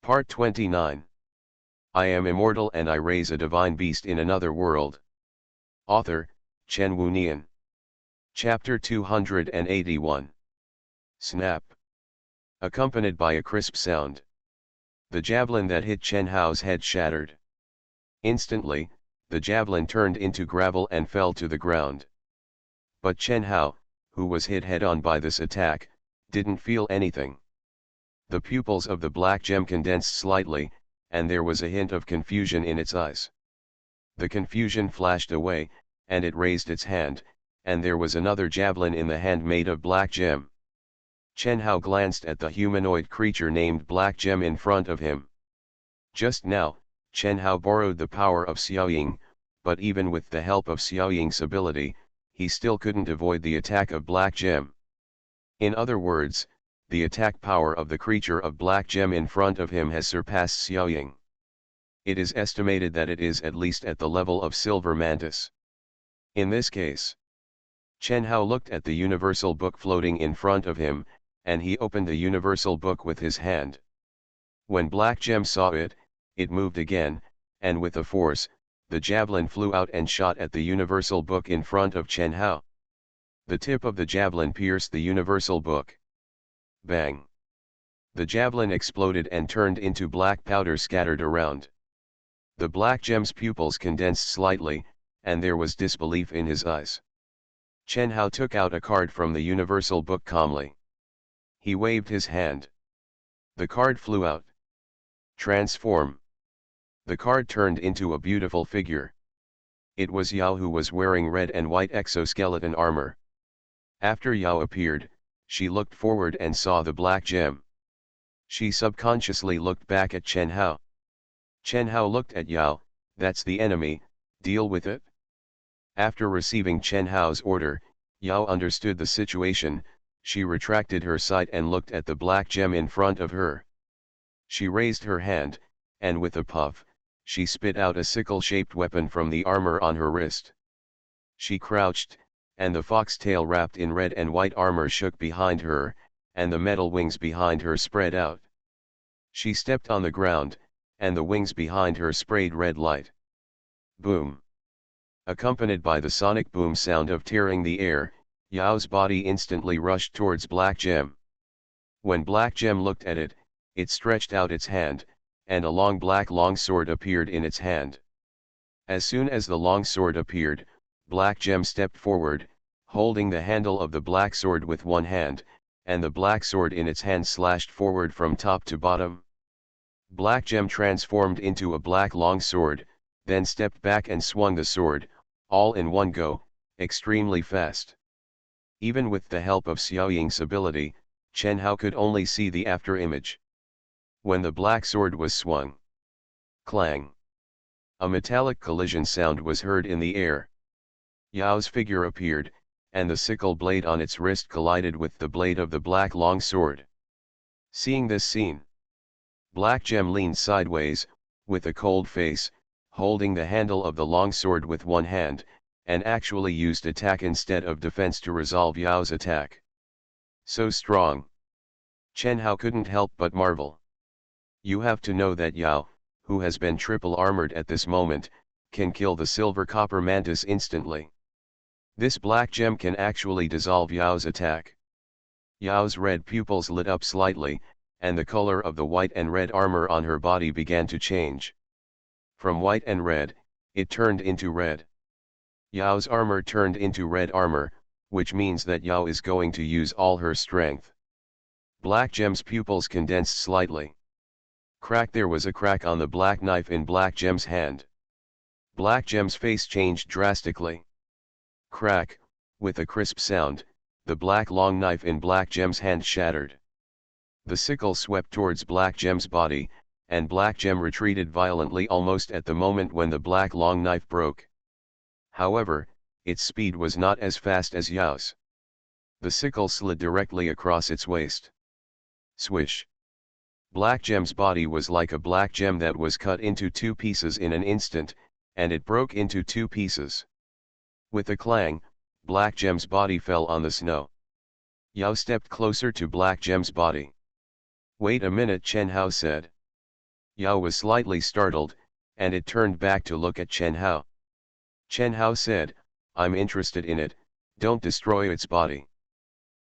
Part 29. I am immortal and I raise a divine beast in another world. Author, Chen Wunian. Chapter 281. Snap. Accompanied by a crisp sound. The javelin that hit Chen Hao's head shattered. Instantly, the javelin turned into gravel and fell to the ground. But Chen Hao, who was hit head-on by this attack, didn't feel anything. The pupils of the black gem condensed slightly, and there was a hint of confusion in its eyes. The confusion flashed away, and it raised its hand, and there was another javelin in the hand made of black gem. Chen Hao glanced at the humanoid creature named Black Gem in front of him. Just now, Chen Hao borrowed the power of Xiaoying, but even with the help of Xiaoying's ability, he still couldn't avoid the attack of Black Gem. In other words, the attack power of the creature of Black Gem in front of him has surpassed Xiaoying. It is estimated that it is at least at the level of Silver Mantis. In this case, Chen Hao looked at the universal book floating in front of him, and he opened the universal book with his hand. When Black Gem saw it, it moved again, and with a force, the javelin flew out and shot at the universal book in front of Chen Hao. The tip of the javelin pierced the universal book. Bang! The javelin exploded and turned into black powder scattered around. The Black Gem's pupils condensed slightly, and there was disbelief in his eyes. Chen Hao took out a card from the universal book calmly. He waved his hand. The card flew out. Transform. The card turned into a beautiful figure. It was Yao, who was wearing red and white exoskeleton armor. After Yao appeared, she looked forward and saw the Black Gem. She subconsciously looked back at Chen Hao. Chen Hao looked at Yao. That's the enemy, deal with it. After receiving Chen Hao's order, Yao understood the situation. She retracted her sight and looked at the Black Gem in front of her. She raised her hand, and with a puff, she spit out a sickle-shaped weapon from the armor on her wrist. She crouched, and the foxtail wrapped in red and white armor shook behind her, and the metal wings behind her spread out. She stepped on the ground, and the wings behind her sprayed red light. Boom! Accompanied by the sonic boom sound of tearing the air, Yao's body instantly rushed towards Black Gem. When Black Gem looked at it, it stretched out its hand, and a long black longsword appeared in its hand. As soon as the longsword appeared, Black Gem stepped forward, holding the handle of the black sword with one hand, and the black sword in its hand slashed forward from top to bottom. Black Gem transformed into a black longsword, then stepped back and swung the sword, all in one go, extremely fast. Even with the help of Xiaoying's ability, Chen Hao could only see the after image. When the black sword was swung, clang! A metallic collision sound was heard in the air. Yao's figure appeared, and the sickle blade on its wrist collided with the blade of the black long sword. Seeing this scene, Black Gem leaned sideways, with a cold face, holding the handle of the long sword with one hand, and actually used attack instead of defense to resolve Yao's attack. So strong! Chen Hao couldn't help but marvel. You have to know that Yao, who has been triple armored at this moment, can kill the silver copper mantis instantly. This Black Gem can actually dissolve Yao's attack. Yao's red pupils lit up slightly, and the color of the white and red armor on her body began to change. From white and red, it turned into red. Yao's armor turned into red armor, which means that Yao is going to use all her strength. Black Gem's pupils condensed slightly. Crack! There was a crack on the black knife in Black Gem's hand. Black Gem's face changed drastically. Crack! With a crisp sound, the black long knife in Black Gem's hand shattered. The sickle swept towards Black Gem's body, and Black Gem retreated violently almost at the moment when the black long knife broke. However, its speed was not as fast as Yao's. The sickle slid directly across its waist. Swish! Black Gem's body was like a black gem that was cut into two pieces in an instant, and it broke into two pieces. With a clang, Black Gem's body fell on the snow. Yao stepped closer to Black Gem's body. Wait a minute, Chen Hao said. Yao was slightly startled, and it turned back to look at Chen Hao. Chen Hao said, "I'm interested in it, don't destroy its body."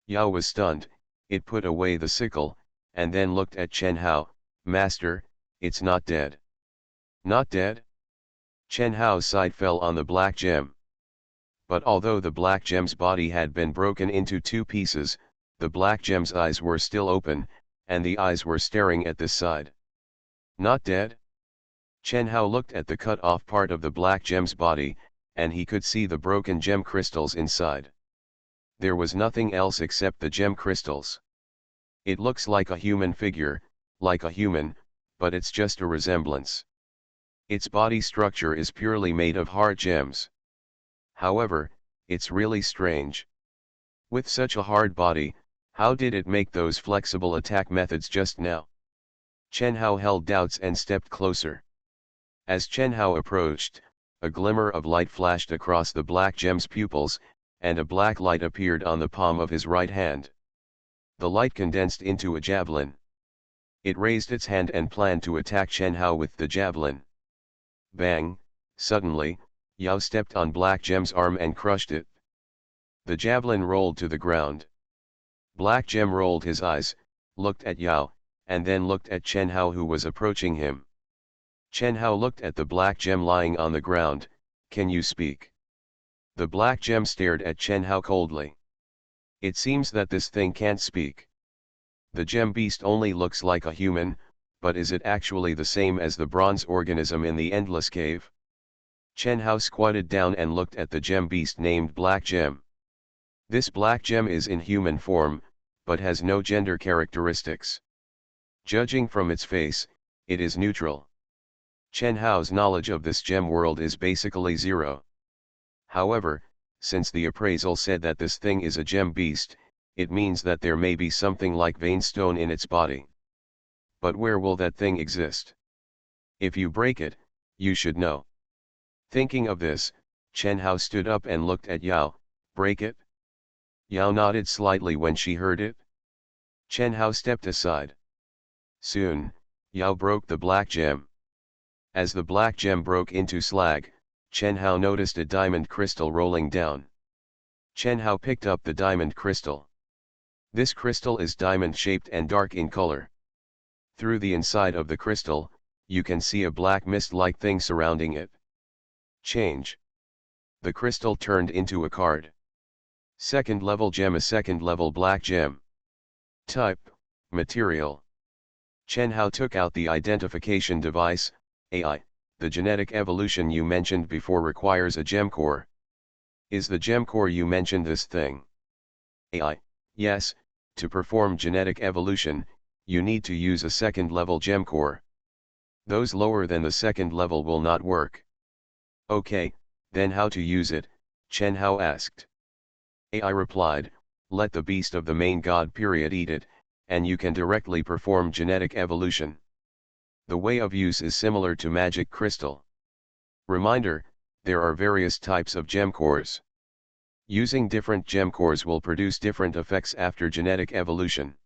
Yao was stunned, it put away the sickle, and then looked at Chen Hao, "Master, it's not dead." "Not dead?" Chen Hao's sight fell on the black gem. But although the black gem's body had been broken into two pieces, the black gem's eyes were still open, and the eyes were staring at this side. "Not dead?" Chen Hao looked at the cut-off part of the black gem's body, and he could see the broken gem crystals inside. There was nothing else except the gem crystals. "It looks like a human figure, like a human, but it's just a resemblance. Its body structure is purely made of hard gems. However, it's really strange. With such a hard body, how did it make those flexible attack methods just now?" Chen Hao held doubts and stepped closer. As Chen Hao approached, a glimmer of light flashed across the black gem's pupils, and a black light appeared on the palm of his right hand. The light condensed into a javelin. It raised its hand and planned to attack Chen Hao with the javelin. Bang! Suddenly, Yao stepped on Black Gem's arm and crushed it. The javelin rolled to the ground. Black Gem rolled his eyes, looked at Yao, and then looked at Chen Hao who was approaching him. Chen Hao looked at the black gem lying on the ground. "Can you speak?" The black gem stared at Chen Hao coldly. "It seems that this thing can't speak. The gem beast only looks like a human, but is it actually the same as the bronze organism in the Endless Cave?" Chen Hao squatted down and looked at the gem beast named Black Gem. "This black gem is in human form, but has no gender characteristics. Judging from its face, it is neutral." Chen Hao's knowledge of this gem world is basically zero. However, since the appraisal said that this thing is a gem beast, it means that there may be something like vein stone in its body. But where will that thing exist? If you break it, you should know. Thinking of this, Chen Hao stood up and looked at Yao. "Break it?" Yao nodded slightly when she heard it. Chen Hao stepped aside. Soon, Yao broke the black gem. As the black gem broke into slag, Chen Hao noticed a diamond crystal rolling down. Chen Hao picked up the diamond crystal. This crystal is diamond-shaped and dark in color. Through the inside of the crystal, you can see a black mist-like thing surrounding it. Change. The crystal turned into a card. Second level gem, a second level black gem. Type, material. Chen Hao took out the identification device. AI, the genetic evolution you mentioned before requires a gem core. Is the gem core you mentioned this thing? AI, yes, to perform genetic evolution, you need to use a second level gem core. Those lower than the second level will not work. Okay, then how to use it? Chen Hao asked. AI replied, let the beast of the main god period eat it, and you can directly perform genetic evolution. The way of use is similar to magic crystal. Reminder, there are various types of gem cores. Using different gem cores will produce different effects after genetic evolution.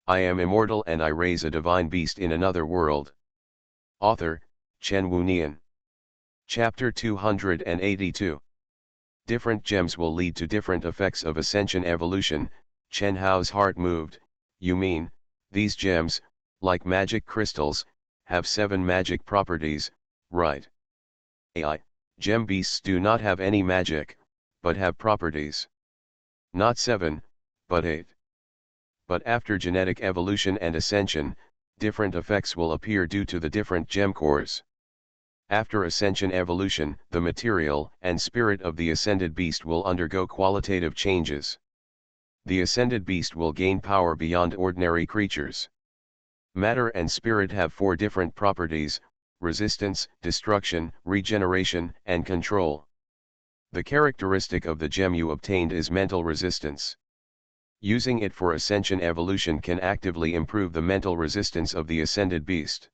I am immortal and I raise a divine beast in another world. Author, Chen Wunian. Chapter 282. Different gems will lead to different effects of ascension evolution. Chen Hao's heart moved. You mean, these gems, like magic crystals, have 7 magic properties, right? AI, gem beasts do not have any magic, but have properties. Not 7, but 8. But after genetic evolution and ascension, different effects will appear due to the different gem cores. After ascension evolution, the material and spirit of the ascended beast will undergo qualitative changes. The ascended beast will gain power beyond ordinary creatures. Matter and spirit have 4 different properties: resistance, destruction, regeneration, and control. The characteristic of the gem you obtained is mental resistance. Using it for ascension evolution can actively improve the mental resistance of the ascended beast.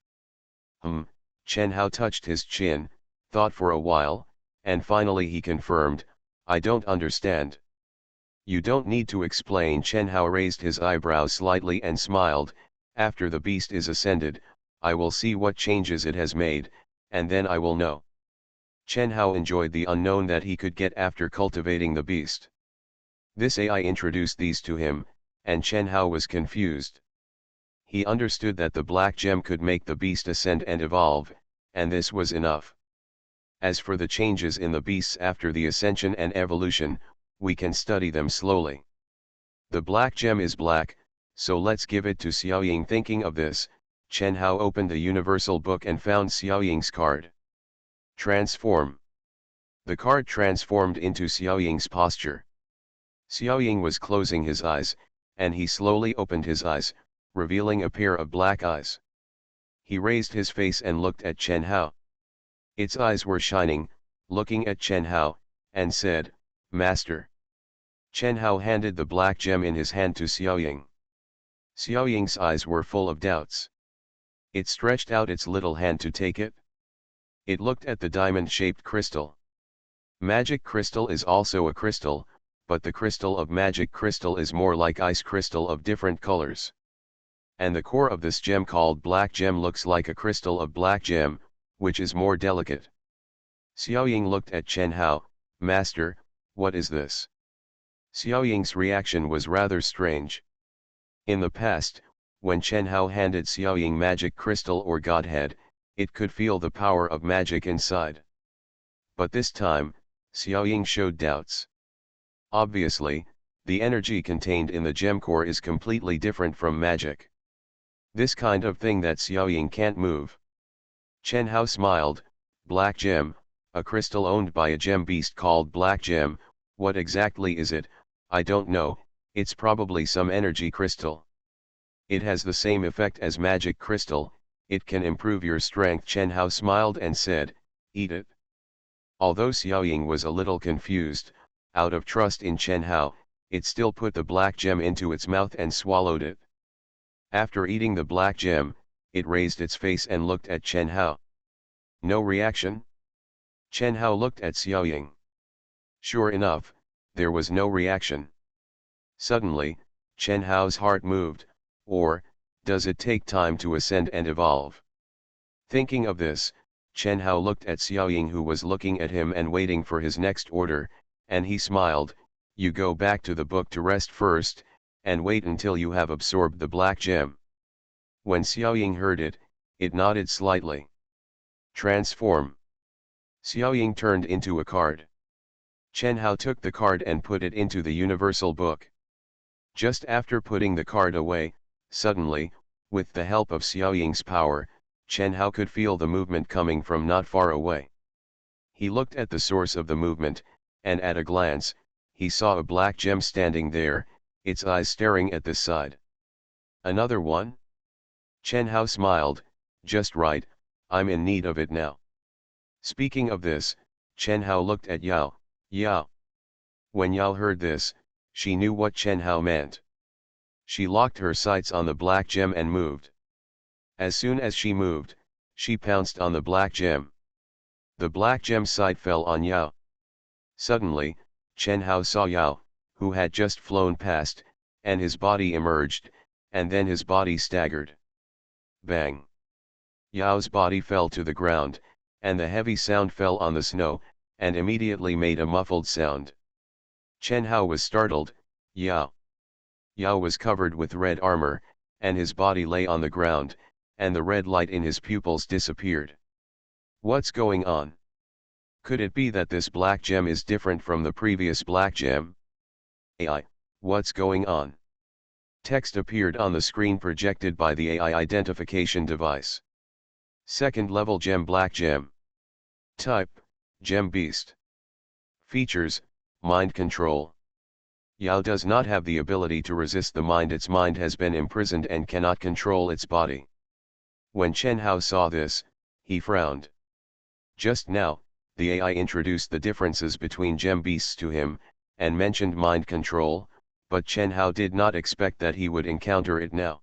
Chen Hao touched his chin, thought for a while, and finally he confirmed, I don't understand. You don't need to explain. Chen Hao raised his eyebrows slightly and smiled. After the beast is ascended, I will see what changes it has made, and then I will know. Chen Hao enjoyed the unknown that he could get after cultivating the beast. This AI introduced these to him, and Chen Hao was confused. He understood that the black gem could make the beast ascend and evolve, and this was enough. As for the changes in the beasts after the ascension and evolution, we can study them slowly. The black gem is black, so let's give it to Xiaoying. Thinking of this, Chen Hao opened the universal book and found Xiaoying's card. Transform. The card transformed into Xiaoying's posture. Xiaoying was closing his eyes, and he slowly opened his eyes, revealing a pair of black eyes. He raised his face and looked at Chen Hao. Its eyes were shining, looking at Chen Hao, and said, "Master." Chen Hao handed the black gem in his hand to Xiaoying. Xiaoying's eyes were full of doubts. It stretched out its little hand to take it. It looked at the diamond-shaped crystal. Magic crystal is also a crystal, but the crystal of magic crystal is more like ice crystal of different colors. And the core of this gem called black gem looks like a crystal of black gem, which is more delicate. Xiaoying looked at Chen Hao. "Master, what is this?" Xiaoying's reaction was rather strange. In the past, when Chen Hao handed Xiaoying magic crystal or godhead, it could feel the power of magic inside. But this time, Xiaoying showed doubts. Obviously, the energy contained in the gem core is completely different from magic. This kind of thing that Xiaoying can't move. Chen Hao smiled. "Black gem, a crystal owned by a gem beast called black gem. What exactly is it? I don't know. It's probably some energy crystal. It has the same effect as magic crystal. It can improve your strength." Chen Hao smiled and said, "Eat it." Although Xiaoying was a little confused, out of trust in Chen Hao, it still put the black gem into its mouth and swallowed it. After eating the black gem, it raised its face and looked at Chen Hao. No reaction? Chen Hao looked at Xiaoying. Sure enough, there was no reaction. Suddenly, Chen Hao's heart moved. Or, does it take time to ascend and evolve? Thinking of this, Chen Hao looked at Xiaoying, who was looking at him and waiting for his next order, and he smiled. "You go back to the book to rest first, and wait until you have absorbed the black gem." When Xiaoying heard it, it nodded slightly. Transform. Xiaoying turned into a card. Chen Hao took the card and put it into the universal book. Just after putting the card away, suddenly, with the help of Xiaoying's power, Chen Hao could feel the movement coming from not far away. He looked at the source of the movement, and at a glance, he saw a black gem standing there, its eyes staring at this side. Another one? Chen Hao smiled. "Just right, I'm in need of it now." Speaking of this, Chen Hao looked at Yao. "Yao." When Yao heard this, she knew what Chen Hao meant. She locked her sights on the black gem and moved. As soon as she moved, she pounced on the black gem. The black gem sight fell on Yao. Suddenly, Chen Hao saw Yao, who had just flown past, and his body emerged, and then his body staggered. Bang! Yao's body fell to the ground, and the heavy sound fell on the snow, and immediately made a muffled sound. Chen Hao was startled. "Yao." Yao was covered with red armor, and his body lay on the ground, and the red light in his pupils disappeared. What's going on? Could it be that this black gem is different from the previous black gem? AI, what's going on? Text appeared on the screen projected by the AI identification device. Second level gem, black gem. Type, gem beast. Features, mind control. Yao does not have the ability to resist the mind. Its mind has been imprisoned and cannot control its body. When Chen Hao saw this, he frowned. Just now, the AI introduced the differences between gem beasts to him, and mentioned mind control, but Chen Hao did not expect that he would encounter it now.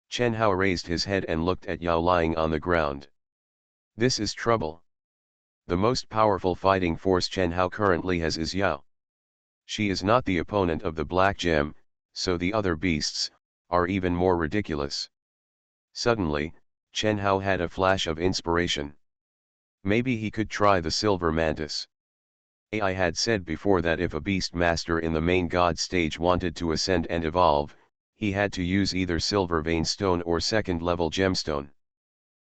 Chen Hao raised his head and looked at Yao lying on the ground. This is trouble. The most powerful fighting force Chen Hao currently has is Yao. She is not the opponent of the black gem, so the other beasts are even more ridiculous. Suddenly, Chen Hao had a flash of inspiration. Maybe he could try the Silver Mantis. I had said before that if a beast master in the main god stage wanted to ascend and evolve, he had to use either Silver Vein Stone or second level gemstone.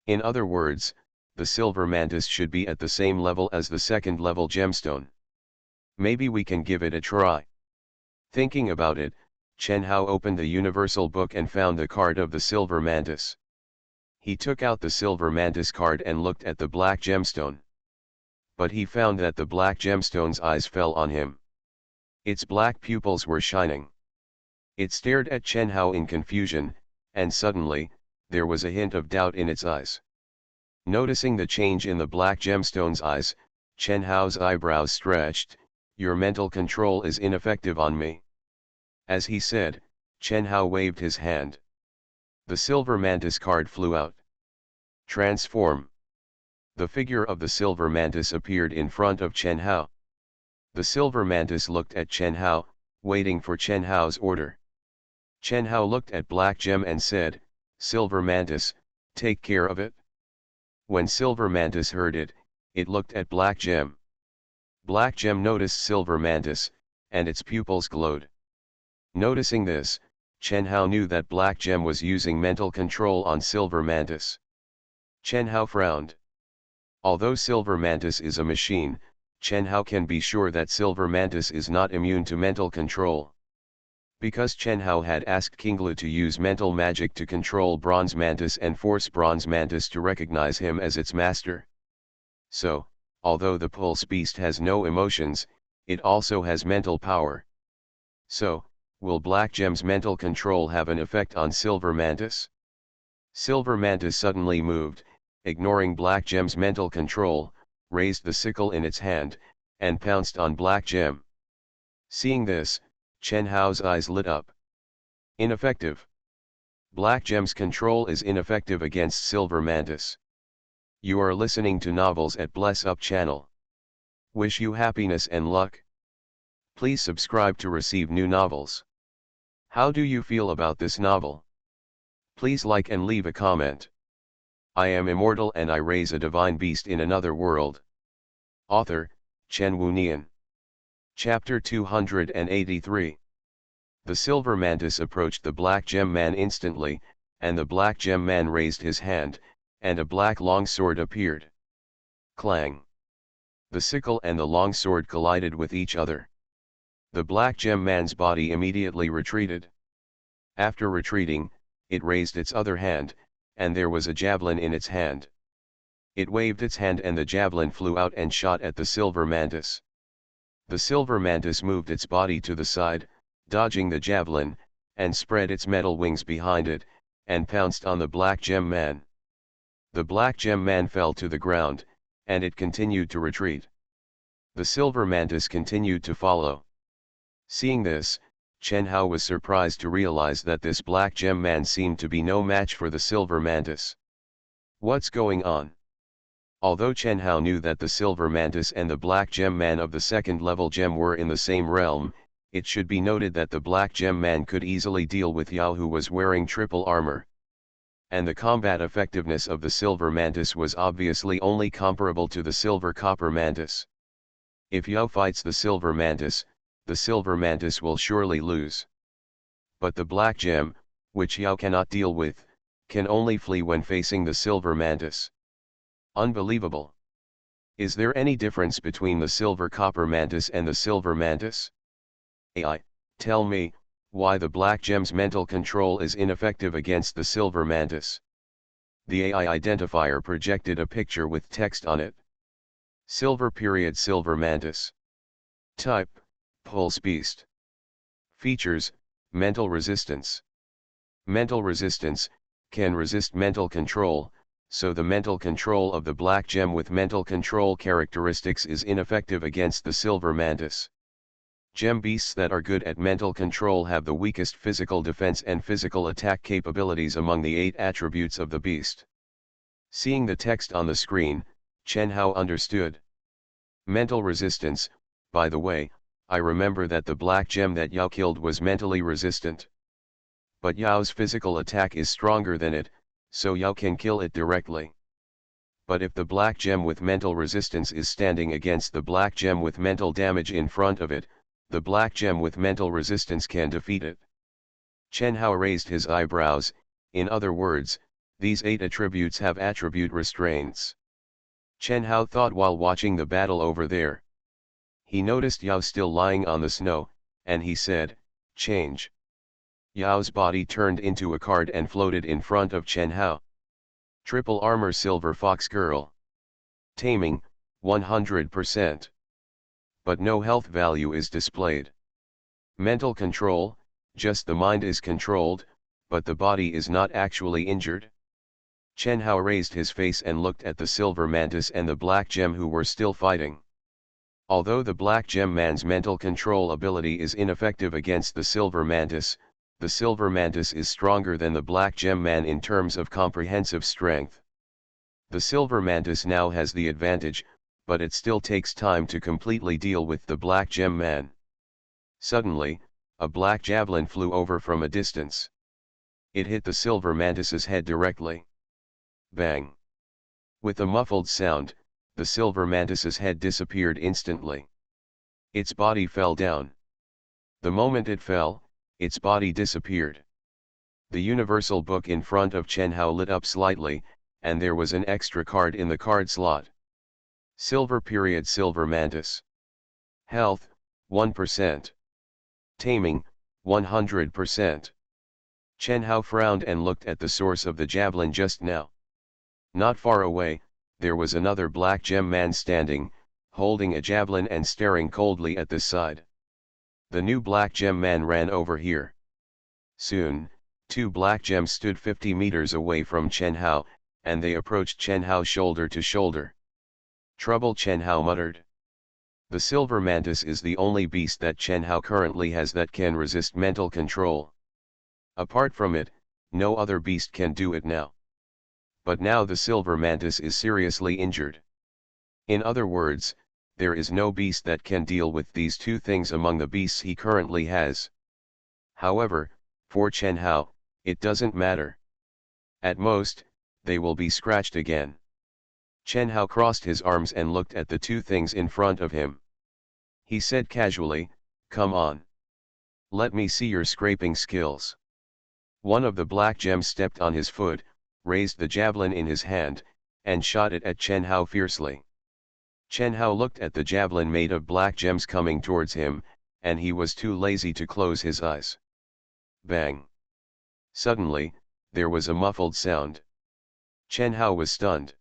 In other words, the Silver Mantis should be at the same level as the second level gemstone. Maybe we can give it a try. Thinking about it, Chen Hao opened the Universal Book and found the card of the Silver Mantis. He took out the Silver Mantis card and looked at the black gemstone. But he found that the black gemstone's eyes fell on him. Its black pupils were shining. It stared at Chen Hao in confusion, and suddenly, there was a hint of doubt in its eyes. Noticing the change in the black gemstone's eyes, Chen Hao's eyebrows stretched. "Your mental control is ineffective on me." As he said, Chen Hao waved his hand. The Silver Mantis card flew out. Transform. The figure of the Silver Mantis appeared in front of Chen Hao. The Silver Mantis looked at Chen Hao, waiting for Chen Hao's order. Chen Hao looked at Black Gem and said, "Silver Mantis, take care of it." When Silver Mantis heard it, it looked at Black Gem. Black Gem noticed Silver Mantis, and its pupils glowed. Noticing this, Chen Hao knew that Black Gem was using mental control on Silver Mantis. Chen Hao frowned. Although Silver Mantis is a machine, Chen Hao can be sure that Silver Mantis is not immune to mental control. Because Chen Hao had asked King Lu to use mental magic to control Bronze Mantis and force Bronze Mantis to recognize him as its master. So, although the Pulse Beast has no emotions, it also has mental power. So, will Black Gem's mental control have an effect on Silver Mantis? Silver Mantis suddenly moved, ignoring Black Gem's mental control, raised the sickle in its hand, and pounced on Black Gem. Seeing this, Chen Hao's eyes lit up. Ineffective. Black Gem's control is ineffective against Silver Mantis. You are listening to novels at Bless Up channel. Wish you happiness and luck. Please subscribe to receive new novels. How do you feel about this novel? Please like and leave a comment. I am immortal and I raise a divine beast in another world. Author, Chen Wunian. Chapter 283. The Silver Mantis approached the Black Gem Man instantly, and the Black Gem Man raised his hand, and a black longsword appeared. Clang! The sickle and the longsword collided with each other. The Black Gem Man's body immediately retreated. After retreating, it raised its other hand, and there was a javelin in its hand. It waved its hand and the javelin flew out and shot at the Silver Mantis. The Silver Mantis moved its body to the side, dodging the javelin, and spread its metal wings behind it, and pounced on the Black Gem Man. The Black Gem Man fell to the ground, and it continued to retreat. The Silver Mantis continued to follow. Seeing this, Chen Hao was surprised to realize that this Black Gem Man seemed to be no match for the Silver Mantis. What's going on? Although Chen Hao knew that the Silver Mantis and the Black Gem Man of the second level gem were in the same realm, it should be noted that the Black Gem Man could easily deal with Yao, who was wearing triple armor. And the combat effectiveness of the Silver Mantis was obviously only comparable to the Silver Copper Mantis. If Yao fights the Silver Mantis, the Silver Mantis will surely lose. But the Black Gem, which Yao cannot deal with, can only flee when facing the Silver Mantis. Unbelievable. Is there any difference between the Silver Copper Mantis and the Silver Mantis? AI, tell me, why the Black Gem's mental control is ineffective against the Silver Mantis. The AI identifier projected a picture with text on it. Silver Mantis. Type, Pulse Beast. Features, mental resistance. Mental resistance, can resist mental control, so the mental control of the Black Gem with mental control characteristics is ineffective against the Silver Mantis. Gem beasts that are good at mental control have the weakest physical defense and physical attack capabilities among the 8 attributes of the beast. Seeing the text on the screen, Chen Hao understood. Mental resistance, by the way, I remember that the Black Gem that Yao killed was mentally resistant. But Yao's physical attack is stronger than it, so Yao can kill it directly. But if the black gem with mental resistance is standing against the black gem with mental damage in front of it, the black gem with mental resistance can defeat it. Chen Hao raised his eyebrows. In other words, these 8 attributes have attribute restraints. Chen Hao thought while watching the battle over there. He noticed Yao still lying on the snow, and he said, "Change." Yao's body turned into a card and floated in front of Chen Hao. Triple Armor Silver Fox Girl. Taming, 100%. But no health value is displayed. Mental control, just the mind is controlled, but the body is not actually injured. Chen Hao raised his face and looked at the Silver Mantis and the Black Gem who were still fighting. Although the Black Gem man's mental control ability is ineffective against the Silver Mantis, the Silver Mantis is stronger than the Black Gem man in terms of comprehensive strength. The Silver Mantis now has the advantage, but it still takes time to completely deal with the Black Gem man. Suddenly, a black javelin flew over from a distance. It hit the Silver Mantis's head directly. Bang! With a muffled sound, the Silver Mantis's head disappeared instantly. Its body fell down. The moment it fell, its body disappeared. The universal book in front of Chen Hao lit up slightly, and there was an extra card in the card slot. Silver Mantis. Health, 1%. Taming, 100%. Chen Hao frowned and looked at the source of the javelin just now. Not far away, there was another Black Gem man standing, holding a javelin and staring coldly at this side. The new Black Gem man ran over here. Soon, 2 Black Gems stood 50 meters away from Chen Hao, and they approached Chen Hao shoulder to shoulder. "Trouble," Chen Hao muttered. The Silver Mantis is the only beast that Chen Hao currently has that can resist mental control. Apart from it, no other beast can do it now. But now the Silver Mantis is seriously injured. In other words, there is no beast that can deal with these 2 things among the beasts he currently has. However, for Chen Hao, it doesn't matter. At most, they will be scratched again. Chen Hao crossed his arms and looked at the 2 things in front of him. He said casually, "Come on. Let me see your scraping skills." One of the Black Gems stepped on his foot, raised the javelin in his hand, and shot it at Chen Hao fiercely. Chen Hao looked at the javelin made of black gems coming towards him, and he was too lazy to close his eyes. Bang! Suddenly, there was a muffled sound. Chen Hao was stunned.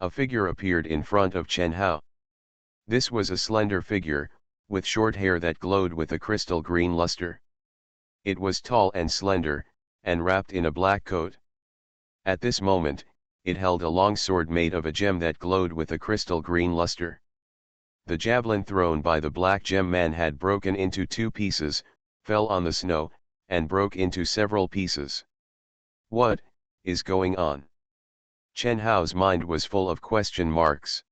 A figure appeared in front of Chen Hao. This was a slender figure, with short hair that glowed with a crystal green luster. It was tall and slender, and wrapped in a black coat. At this moment, it held a long sword made of a gem that glowed with a crystal green luster. The javelin thrown by the Black Gem man had broken into 2 pieces, fell on the snow, and broke into several pieces. What is going on? Chen Hao's mind was full of question marks.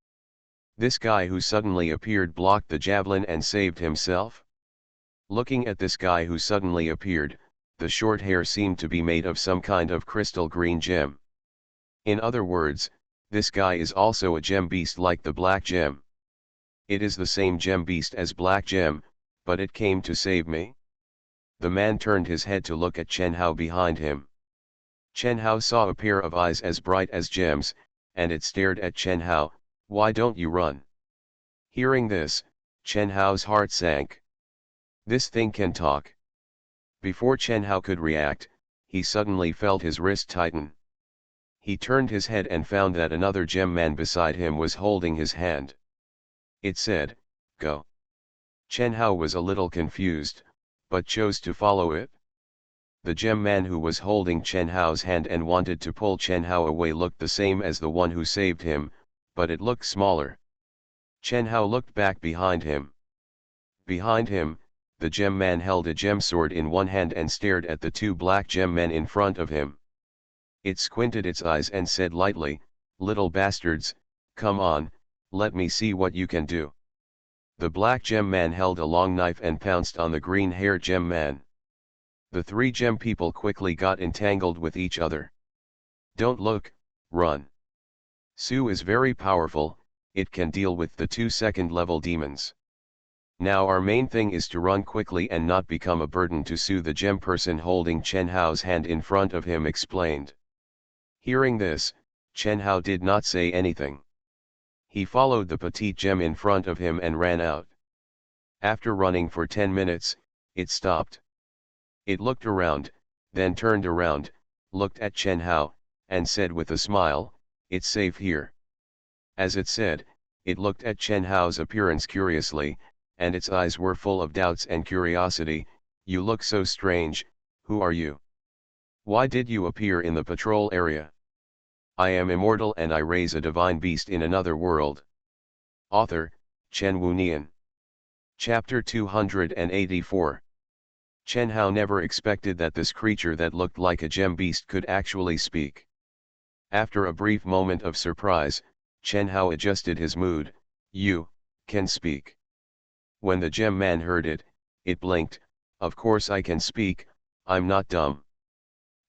This guy who suddenly appeared blocked the javelin and saved himself? Looking at this guy who suddenly appeared, the short hair seemed to be made of some kind of crystal green gem. In other words, this guy is also a gem beast like the Black Gem. It is the same gem beast as Black Gem, but it came to save me? The man turned his head to look at Chen Hao behind him. Chen Hao saw a pair of eyes as bright as gems, and it stared at Chen Hao. "Why don't you run?" Hearing this, Chen Hao's heart sank. This thing can talk. Before Chen Hao could react, he suddenly felt his wrist tighten. He turned his head and found that another gem man beside him was holding his hand. It said, "Go." Chen Hao was a little confused, but chose to follow it. The gem man who was holding Chen Hao's hand and wanted to pull Chen Hao away looked the same as the one who saved him, but it looked smaller. Chen Hao looked back behind him. Behind him, the gem man held a gem sword in one hand and stared at the 2 black gem men in front of him. It squinted its eyes and said lightly, "Little bastards, come on, let me see what you can do." The Black Gem man held a long knife and pounced on the green-haired gem man. The 3 gem people quickly got entangled with each other. Don't look, run. Su is very powerful, it can deal with the 2 second level demons. Now our main thing is to run quickly and not become a burden to Su. The gem person holding Chen Hao's hand in front of him explained. Hearing this, Chen Hao did not say anything. He followed the petite gem in front of him and ran out. After running for 10 minutes, it stopped. It looked around, then turned around, looked at Chen Hao, and said with a smile, "It's safe here." As it said, it looked at Chen Hao's appearance curiously, and its eyes were full of doubts and curiosity. "You look so strange, who are you? Why did you appear in the patrol area?" "I am immortal and I raise a divine beast in another world." Author, Chen Wunian. Chapter 284. Chen Hao never expected that this creature that looked like a gem beast could actually speak. After a brief moment of surprise, Chen Hao adjusted his mood. "You can speak." When the gem man heard it, it blinked. "Of course I can speak, I'm not dumb."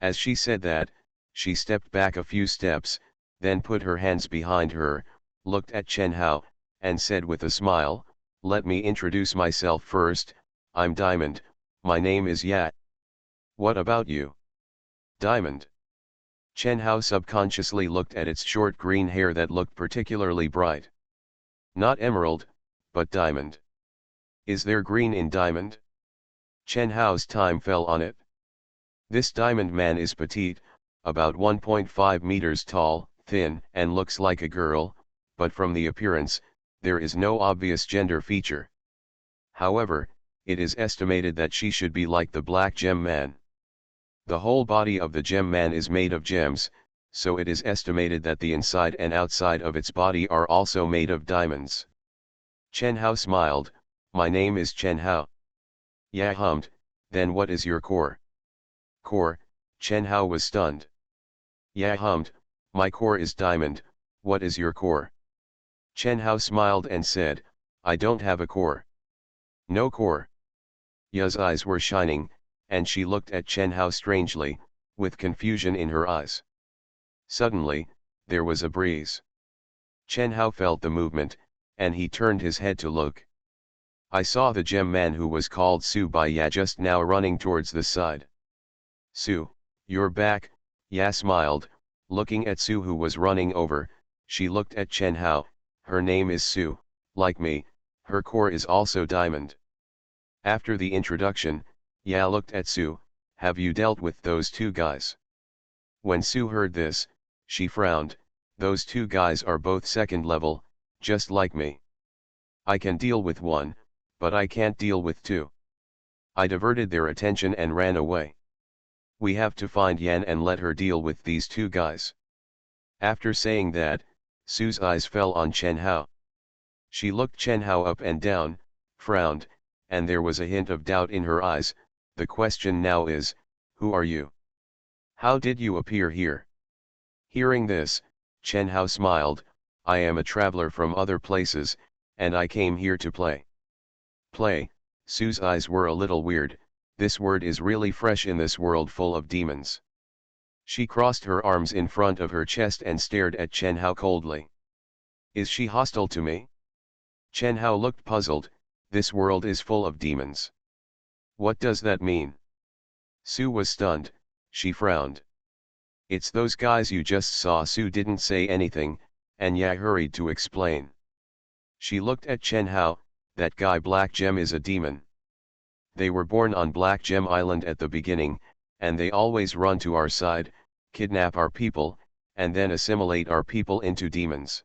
As she said that, she stepped back a few steps, then put her hands behind her, looked at Chen Hao, and said with a smile, "Let me introduce myself first. I'm Diamond, my name is Ya." "What about you?" "Diamond." Chen Hao subconsciously looked at its short green hair that looked particularly bright. "Not emerald, but diamond." "Is there green in diamond?" Chen Hao's time fell on it. This diamond man is petite, about 1.5 meters tall, thin, and looks like a girl, but from the appearance, there is no obvious gender feature. However, it is estimated that she should be like the black gem man. The whole body of the gem man is made of gems, so it is estimated that the inside and outside of its body are also made of diamonds. Chen Hao smiled. "My name is Chen Hao." Ya hummed, "Then what is your core?" "Core?" Chen Hao was stunned. Ya hummed, "My core is diamond, what is your core?" Chen Hao smiled and said, "I don't have a core." "No core?" Ya's eyes were shining, and she looked at Chen Hao strangely, with confusion in her eyes. Suddenly, there was a breeze. Chen Hao felt the movement, and he turned his head to look. "I saw the gem man who was called Su by Ya just now running towards the side." "Su, you're back," Ya smiled, looking at Su who was running over. She looked at Chen Hao. "Her name is Su, like me, her core is also diamond." After the introduction, Ya looked at Su. "Have you dealt with those two guys?" When Su heard this, she frowned. "Those two guys are both second level, just like me. I can deal with one, but I can't deal with two." I diverted their attention and ran away. "We have to find Yan and let her deal with these two guys." After saying that, Su's eyes fell on Chen Hao. She looked Chen Hao up and down, frowned, and there was a hint of doubt in her eyes. "The question now is, who are you? How did you appear here?" Hearing this, Chen Hao smiled. "I am a traveler from other places, and I came here to play." "Play?" Su's eyes were a little weird. This word is really fresh in this world full of demons. She crossed her arms in front of her chest and stared at Chen Hao coldly. "Is she hostile to me?" Chen Hao looked puzzled. "This world is full of demons. What does that mean?" Su was stunned. She frowned. "It's those guys you just saw." Su didn't say anything, and Ya hurried to explain. She looked at Chen Hao. "That guy Black Gem is a demon. They were born on Black Gem Island at the beginning, and they always run to our side, kidnap our people, and then assimilate our people into demons.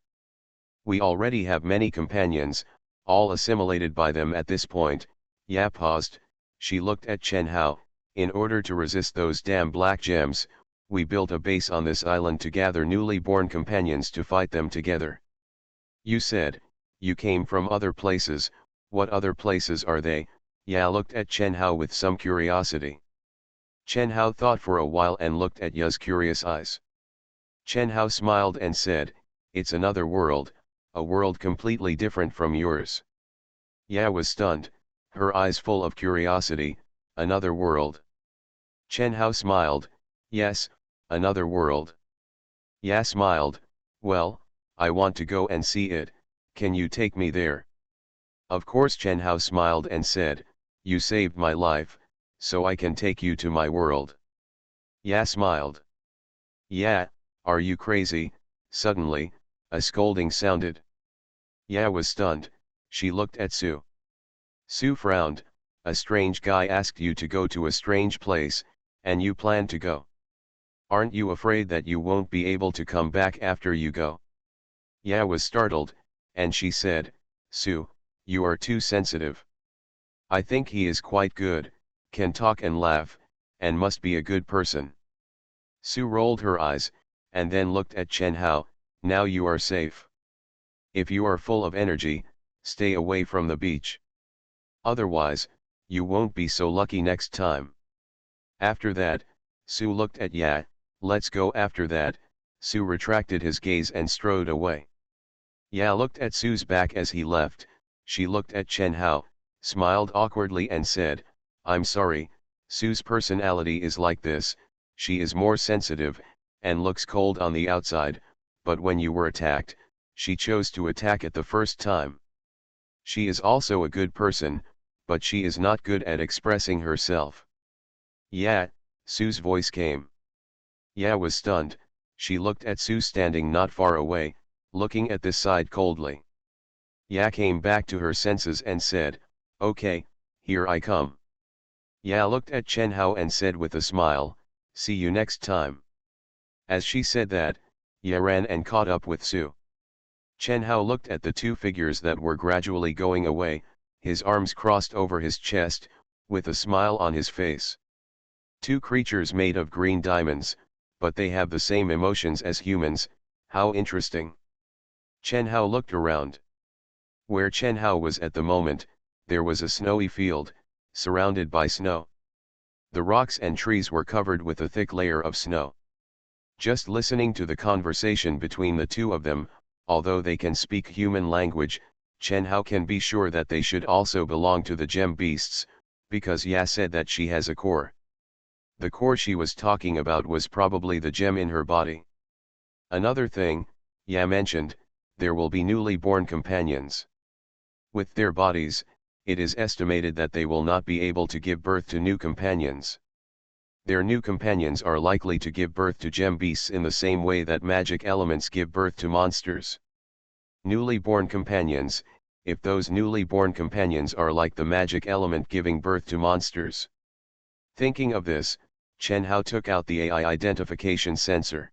We already have many companions, all assimilated by them at this point." Ya paused. She looked at Chen Hao. "In order to resist those damn black gems, we built a base on this island to gather newly born companions to fight them together." "You said, you came from other places. What other places are they?" Ya looked at Chen Hao with some curiosity. Chen Hao thought for a while and looked at Ya's curious eyes. Chen Hao smiled and said, "It's another world, a world completely different from yours." Ya was stunned, her eyes full of curiosity. "Another world?" Chen Hao smiled. "Yes, another world. Ya smiled, well, I want to go and see it, can you take me there? Of course Chen Hao smiled and said, you saved my life, so I can take you to my world. Ya smiled. Ya, are you crazy? Suddenly, a scolding sounded. Ya was stunned, she looked at Su. Su frowned, a strange guy asked you to go to a strange place, and you plan to go. Aren't you afraid that you won't be able to come back after you go? Ya was startled, and she said, Su, you are too sensitive. I think he is quite good, can talk and laugh, and must be a good person. Su rolled her eyes, and then looked at Chen Hao, now you are safe. If you are full of energy, stay away from the beach. Otherwise, you won't be so lucky next time. After that, Su looked at Ya, let's go. After that, Su retracted his gaze and strode away. Ya looked at Su's back as he left, she looked at Chen Hao, smiled awkwardly and said, I'm sorry, Su's personality is like this, she is more sensitive, and looks cold on the outside, but when you were attacked, she chose to attack at the first time. She is also a good person, but she is not good at expressing herself. Ya, Su's voice came. Ya was stunned, she looked at Su standing not far away, looking at this side coldly. Ya came back to her senses and said, okay, here I come. Ya looked at Chen Hao and said with a smile, see you next time. As she said that, Ya ran and caught up with Su. Chen Hao looked at the two figures that were gradually going away, his arms crossed over his chest, with a smile on his face. Two creatures made of green diamonds, but they have the same emotions as humans, how interesting. Chen Hao looked around. Where Chen Hao was at the moment, there was a snowy field, surrounded by snow. The rocks and trees were covered with a thick layer of snow. Just listening to the conversation between the two of them, although they can speak human language, Chen Hao can be sure that they should also belong to the gem beasts, because Ya said that she has a core. The core she was talking about was probably the gem in her body. Another thing, Ya mentioned, there will be newly born companions. With their bodies, it is estimated that they will not be able to give birth to new companions. Their new companions are likely to give birth to gem beasts in the same way that magic elements give birth to monsters. Newly born companions, if those newly born companions are like the magic element giving birth to monsters. Thinking of this, Chen Hao took out the AI identification sensor.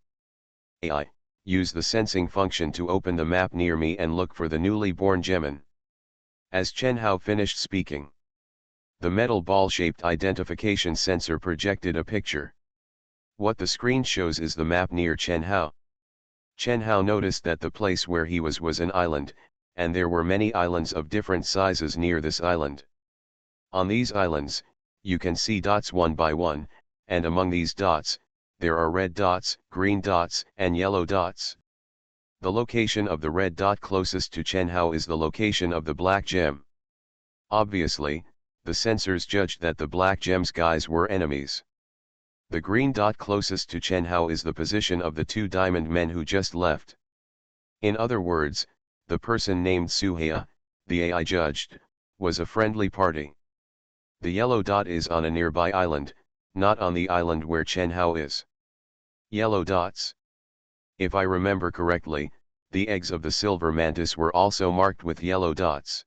AI, use the sensing function to open the map near me and look for the newly born gemin. As Chen Hao finished speaking, the metal ball-shaped identification sensor projected a picture. What the screen shows is the map near Chen Hao. Chen Hao noticed that the place where he was an island, and there were many islands of different sizes near this island. On these islands, you can see dots one by one, and among these dots, there are red dots, green dots, and yellow dots. The location of the red dot closest to Chen Hao is the location of the black gem. Obviously, the sensors judged that the black gem's guys were enemies. The green dot closest to Chen Hao is the position of the two diamond men who just left. In other words, the person named Suhea, the AI judged, was a friendly party. The yellow dot is on a nearby island, not on the island where Chen Hao is. Yellow dots. If I remember correctly, the eggs of the silver mantis were also marked with yellow dots.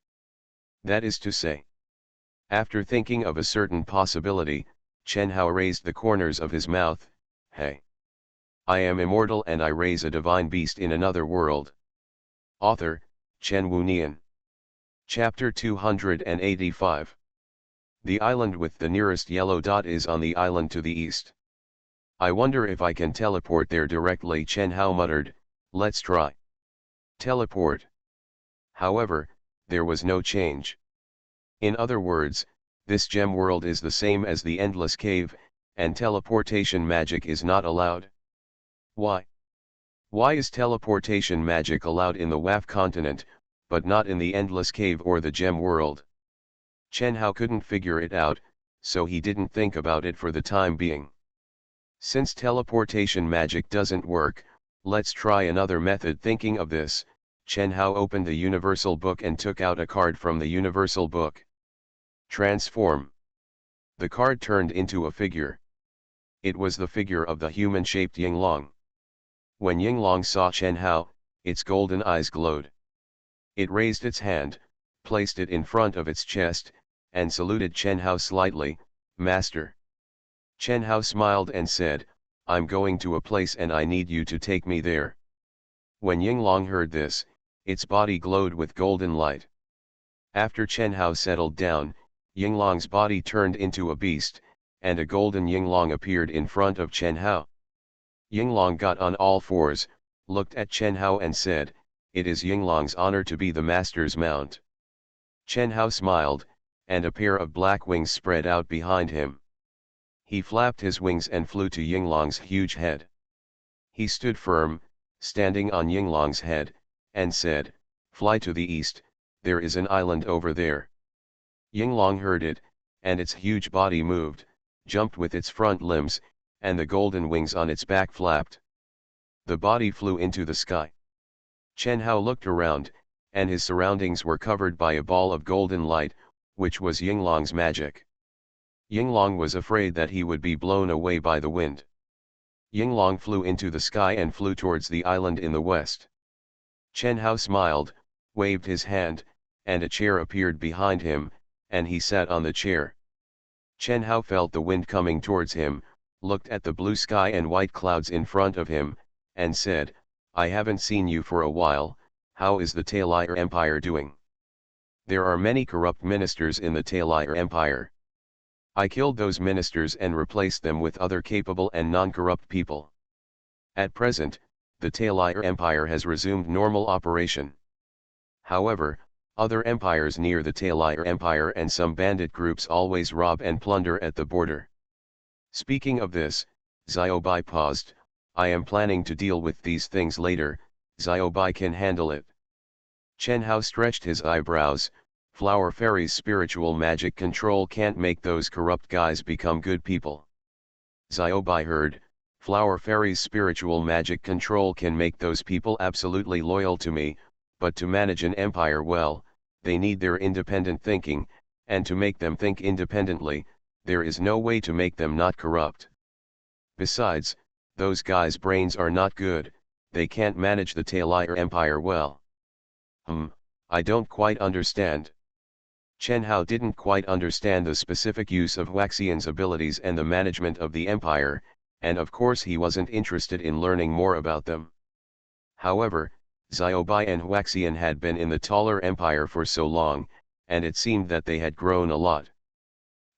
That is to say, after thinking of a certain possibility, Chen Hao raised the corners of his mouth, hey. I am immortal and I raise a divine beast in another world. Author, Chen Wunian. Chapter 285. The island with the nearest yellow dot is on the island to the east. I wonder if I can teleport there directly, Chen Hao muttered, let's try. Teleport. However, there was no change. In other words, this gem world is the same as the endless cave, and teleportation magic is not allowed. Why? Why is teleportation magic allowed in the WAF continent, but not in the endless cave or the gem world? Chen Hao couldn't figure it out, so he didn't think about it for the time being. Since teleportation magic doesn't work, Let's try another method. Thinking of this, Chen Hao opened the universal book and took out a card from the universal book. Transform. The card turned into a figure. It was the figure of the human-shaped Yinglong. When Yinglong saw Chen Hao, its golden eyes glowed. It raised its hand, placed it in front of its chest, and saluted Chen Hao slightly, "Master." Chen Hao smiled and said, "I'm going to a place and I need you to take me there." When Yinglong heard this, its body glowed with golden light. After Chen Hao settled down, Yinglong's body turned into a beast, and a golden Yinglong appeared in front of Chen Hao. Yinglong got on all fours, looked at Chen Hao and said, "It is Yinglong's honor to be the master's mount." Chen Hao smiled, and a pair of black wings spread out behind him. He flapped his wings and flew to Yinglong's huge head. He stood firm, standing on Yinglong's head, and said, "Fly to the east, there is an island over there." Yinglong heard it, and its huge body moved, jumped with its front limbs, and the golden wings on its back flapped. The body flew into the sky. Chen Hao looked around, and his surroundings were covered by a ball of golden light, which was Yinglong's magic. Yinglong was afraid that he would be blown away by the wind. Yinglong flew into the sky and flew towards the island in the west. Chen Hao smiled, waved his hand, and a chair appeared behind him, and he sat on the chair. Chen Hao felt the wind coming towards him, looked at the blue sky and white clouds in front of him, and said, "I haven't seen you for a while. How is the Tailire Empire doing?" "There are many corrupt ministers in the Tailire Empire. I killed those ministers and replaced them with other capable and non-corrupt people. At present, the Tailire Empire has resumed normal operation. However, other empires near the Tailire Empire and some bandit groups always rob and plunder at the border." Speaking of this, Xiaobai paused. "I am planning to deal with these things later. Xiaobai can handle it." Chen Hao stretched his eyebrows. "Flower Fairy's spiritual magic control can't make those corrupt guys become good people." Xiaobai heard, "Flower Fairy's spiritual magic control can make those people absolutely loyal to me, but to manage an empire well, they need their independent thinking, and to make them think independently, there is no way to make them not corrupt. Besides, those guys' brains are not good, they can't manage the Tailire Empire well." I don't quite understand." Chen Hao didn't quite understand the specific use of Huaxian's abilities and the management of the empire, and of course he wasn't interested in learning more about them. However, Xiaobai and Huaxian had been in the taller empire for so long, and it seemed that they had grown a lot.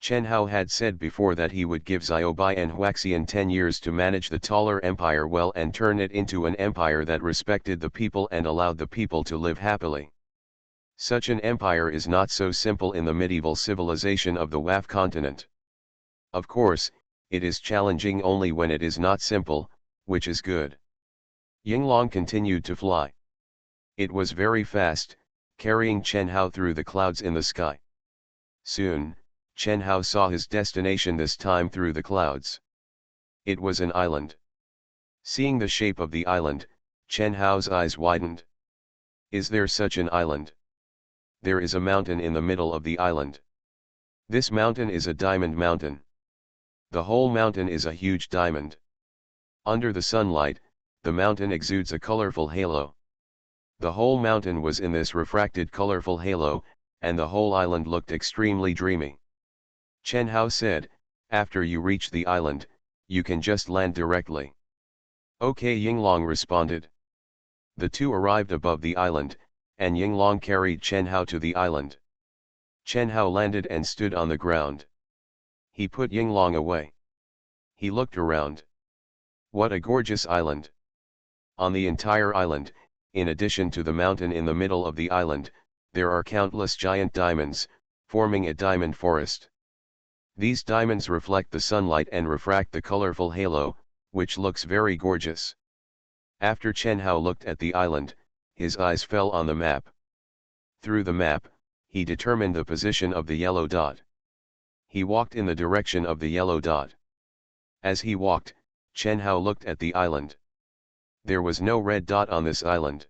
Chen Hao had said before that he would give Xiaobai and Huaxian 10 years to manage the taller empire well and turn it into an empire that respected the people and allowed the people to live happily. Such an empire is not so simple in the medieval civilization of the WAF continent. Of course, it is challenging only when it is not simple, which is good. Yinglong continued to fly. It was very fast, carrying Chen Hao through the clouds in the sky. Soon, Chen Hao saw his destination, this time through the clouds. It was an island. Seeing the shape of the island, Chen Hao's eyes widened. Is there such an island? There is a mountain in the middle of the island. This mountain is a diamond mountain. The whole mountain is a huge diamond. Under the sunlight, the mountain exudes a colorful halo. The whole mountain was in this refracted colorful halo, and the whole island looked extremely dreamy. Chen Hao said, "After you reach the island, you can just land directly." "Okay," Yinglong responded. The two arrived above the island, and Yinglong carried Chen Hao to the island. Chen Hao landed and stood on the ground. He put Yinglong away. He looked around. What a gorgeous island! On the entire island, in addition to the mountain in the middle of the island, there are countless giant diamonds, forming a diamond forest. These diamonds reflect the sunlight and refract the colorful halo, which looks very gorgeous. After Chen Hao looked at the island, his eyes fell on the map. Through the map, he determined the position of the yellow dot. He walked in the direction of the yellow dot. As he walked, Chen Hao looked at the island. There was no red dot on this island.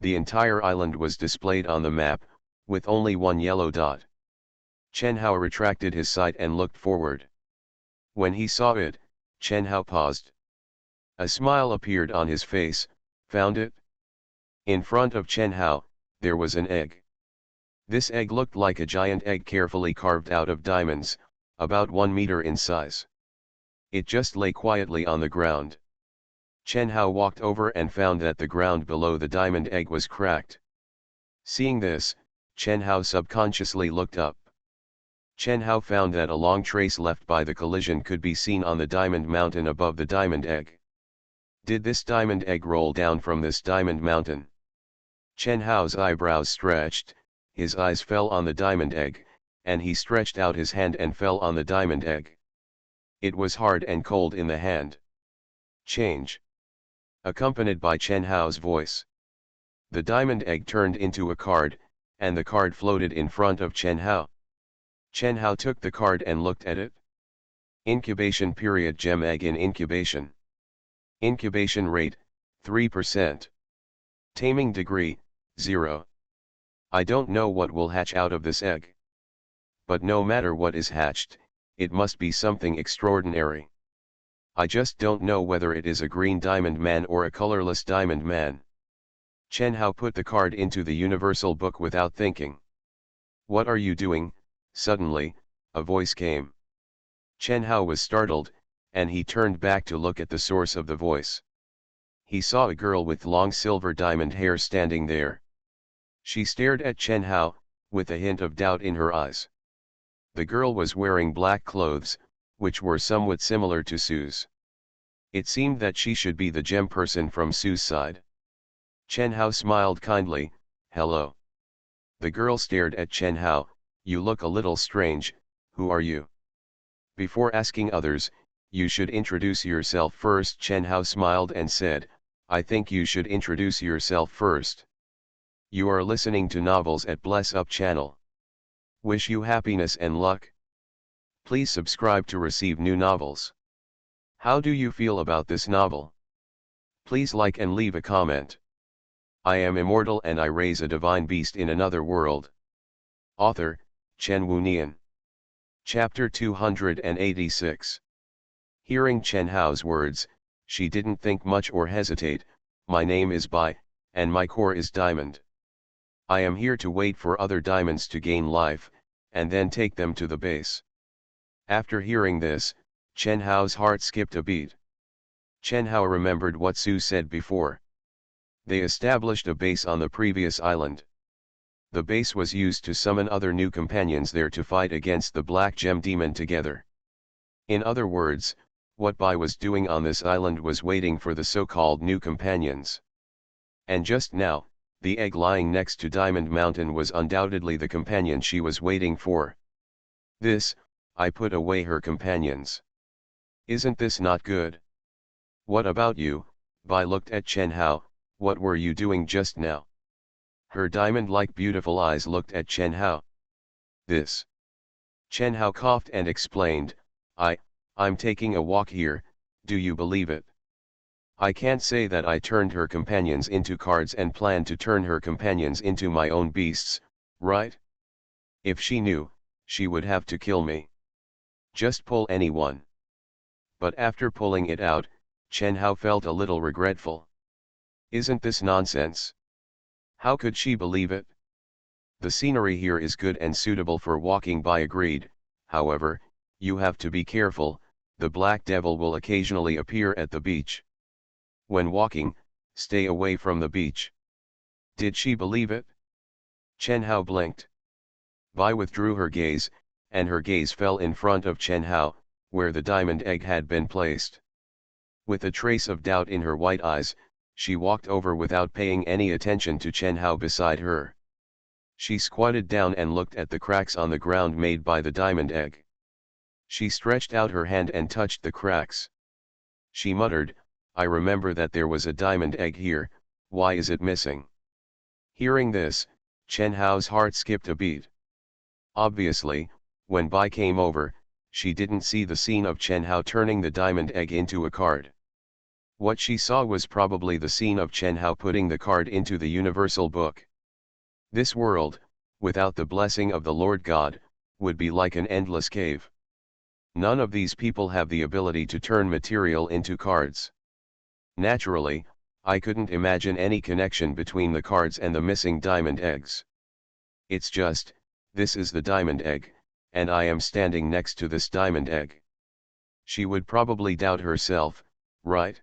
The entire island was displayed on the map, with only one yellow dot. Chen Hao retracted his sight and looked forward. When he saw it, Chen Hao paused. A smile appeared on his face. Found it? In front of Chen Hao, there was an egg. This egg looked like a giant egg carefully carved out of diamonds, about 1 meter in size. It just lay quietly on the ground. Chen Hao walked over and found that the ground below the diamond egg was cracked. Seeing this, Chen Hao subconsciously looked up. Chen Hao found that a long trace left by the collision could be seen on the diamond mountain above the diamond egg. Did this diamond egg roll down from this diamond mountain? Chen Hao's eyebrows stretched, his eyes fell on the diamond egg, and he stretched out his hand and fell on the diamond egg. It was hard and cold in the hand. Change. Accompanied by Chen Hao's voice. The diamond egg turned into a card, and the card floated in front of Chen Hao. Chen Hao took the card and looked at it. Incubation period: gem egg in incubation. Incubation rate, 3%. Taming degree, 0. I don't know what will hatch out of this egg. But no matter what is hatched, it must be something extraordinary. I just don't know whether it is a green diamond man or a colorless diamond man. Chen Hao put the card into the universal book without thinking. What are you doing? Suddenly, a voice came. Chen Hao was startled, and he turned back to look at the source of the voice. He saw a girl with long silver diamond hair standing there. She stared at Chen Hao, with a hint of doubt in her eyes. The girl was wearing black clothes, which were somewhat similar to Sue's. It seemed that she should be the gem person from Sue's side. Chen Hao smiled kindly. Hello. The girl stared at Chen Hao. You look a little strange. Who are you? Before asking others, you should introduce yourself first. Chen Hao smiled and said, I think you should introduce yourself first. You are listening to novels at Bless Up channel. Wish you happiness and luck. Please subscribe to receive new novels. How do you feel about this novel? Please like and leave a comment. I am immortal and I raise a divine beast in another world. Author, Chen Wunian. Chapter 286. Hearing Chen Hao's words, she didn't think much or hesitate. My name is Bai, and my core is diamond. I am here to wait for other diamonds to gain life, and then take them to the base. After hearing this, Chen Hao's heart skipped a beat. Chen Hao remembered what Su said before. They established a base on the previous island. The base was used to summon other new companions there to fight against the Black Gem Demon together. In other words, what Bai was doing on this island was waiting for the so-called new companions. And just now, the egg lying next to Diamond Mountain was undoubtedly the companion she was waiting for. This, I put away her companions. Isn't this not good? What about you? Bai looked at Chen Hao. What were you doing just now? Her diamond-like beautiful eyes looked at Chen Hao. This. Chen Hao coughed and explained, I'm taking a walk here, do you believe it? I can't say that I turned her companions into cards and plan to turn her companions into my own beasts, right? If she knew, she would have to kill me. Just pull anyone. But after pulling it out, Chen Hao felt a little regretful. Isn't this nonsense? How could she believe it? The scenery here is good and suitable for walking. Bai agreed. However, you have to be careful, the Black Devil will occasionally appear at the beach. When walking, stay away from the beach. Did she believe it? Chen Hao blinked. Bai withdrew her gaze, and her gaze fell in front of Chen Hao, where the diamond egg had been placed. With a trace of doubt in her white eyes, she walked over without paying any attention to Chen Hao beside her. She squatted down and looked at the cracks on the ground made by the diamond egg. She stretched out her hand and touched the cracks. She muttered, I remember that there was a diamond egg here, why is it missing? Hearing this, Chen Hao's heart skipped a beat. Obviously, when Bai came over, she didn't see the scene of Chen Hao turning the diamond egg into a card. What she saw was probably the scene of Chen Hao putting the card into the universal book. This world, without the blessing of the Lord God, would be like an endless cave. None of these people have the ability to turn material into cards. Naturally, I couldn't imagine any connection between the cards and the missing diamond eggs. It's just, this is the diamond egg, and I am standing next to this diamond egg. She would probably doubt herself, right?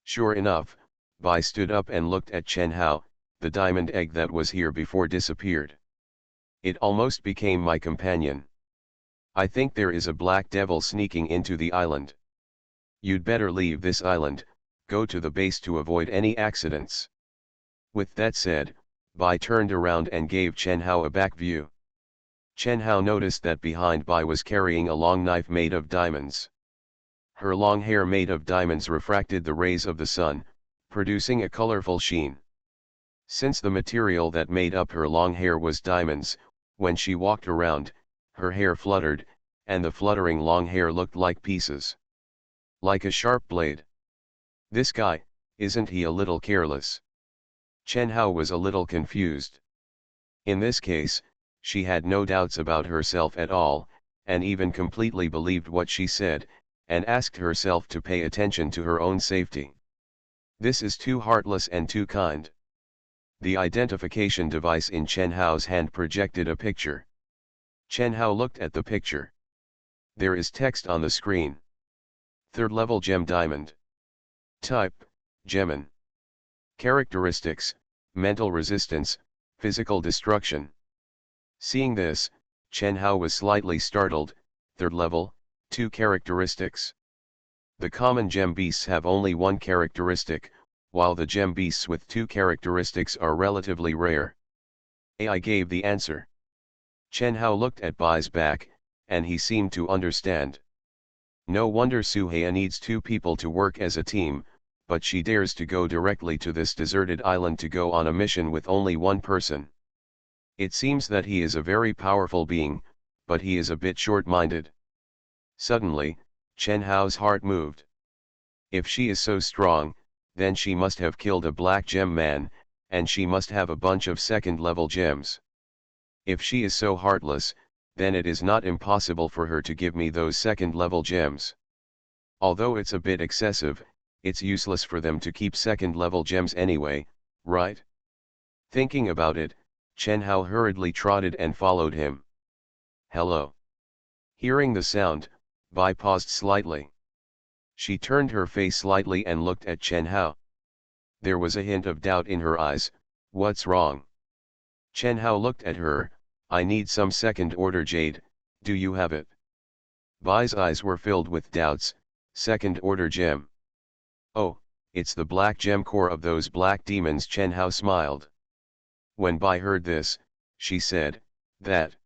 Sure enough, Bai stood up and looked at Chen Hao. The diamond egg that was here before disappeared. It almost became my companion. I think there is a black devil sneaking into the island. You'd better leave this island, go to the base to avoid any accidents. With that said, Bai turned around and gave Chen Hao a back view. Chen Hao noticed that behind Bai was carrying a long knife made of diamonds. Her long hair made of diamonds refracted the rays of the sun, producing a colorful sheen. Since the material that made up her long hair was diamonds, when she walked around, her hair fluttered, and the fluttering long hair looked like pieces. Like a sharp blade. This guy, isn't he a little careless? Chen Hao was a little confused. In this case, she had no doubts about herself at all, and even completely believed what she said, and asked herself to pay attention to her own safety. This is too heartless and too kind. The identification device in Chen Hao's hand projected a picture. Chen Hao looked at the picture. There is text on the screen. 3rd level gem diamond. Type, Gemin. Characteristics, mental resistance, physical destruction. Seeing this, Chen Hao was slightly startled. 3rd level, 2 characteristics. The common gem beasts have only 1 characteristic, while the gem beasts with 2 characteristics are relatively rare. AI gave the answer. Chen Hao looked at Bai's back, and he seemed to understand. No wonder Suhea needs 2 people to work as a team, but she dares to go directly to this deserted island to go on a mission with only 1 person. It seems that he is a very powerful being, but he is a bit short-minded. Suddenly, Chen Hao's heart moved. If she is so strong, then she must have killed a black gem man, and she must have a bunch of 2nd level gems. If she is so heartless, then it is not impossible for her to give me those 2nd level gems. Although it's a bit excessive, it's useless for them to keep 2nd level gems anyway, right? Thinking about it, Chen Hao hurriedly trotted and followed him. Hello. Hearing the sound, Bai paused slightly. She turned her face slightly and looked at Chen Hao. There was a hint of doubt in her eyes. What's wrong? Chen Hao looked at her. I need some 2nd order jade, do you have it? Bai's eyes were filled with doubts. 2nd order gem. Oh, it's the black gem core of those black demons. Chen Hao smiled. When Bai heard this, she said, that.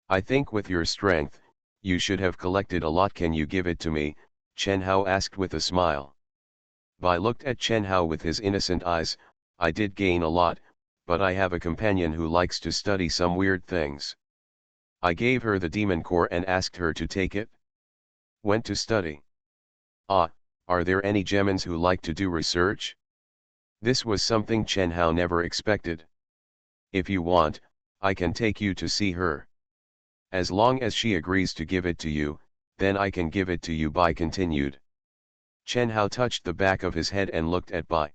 I think with your strength, you should have collected a lot. Can you give it to me? Chen Hao asked with a smile. Bai looked at Chen Hao with his innocent eyes. I did gain a lot, but I have a companion who likes to study some weird things. I gave her the demon core and asked her to take it. Went to study. Ah, are there any gemins who like to do research? This was something Chen Hao never expected. If you want, I can take you to see her. As long as she agrees to give it to you, then I can give it to you. Bai continued. Chen Hao touched the back of his head and looked at Bai.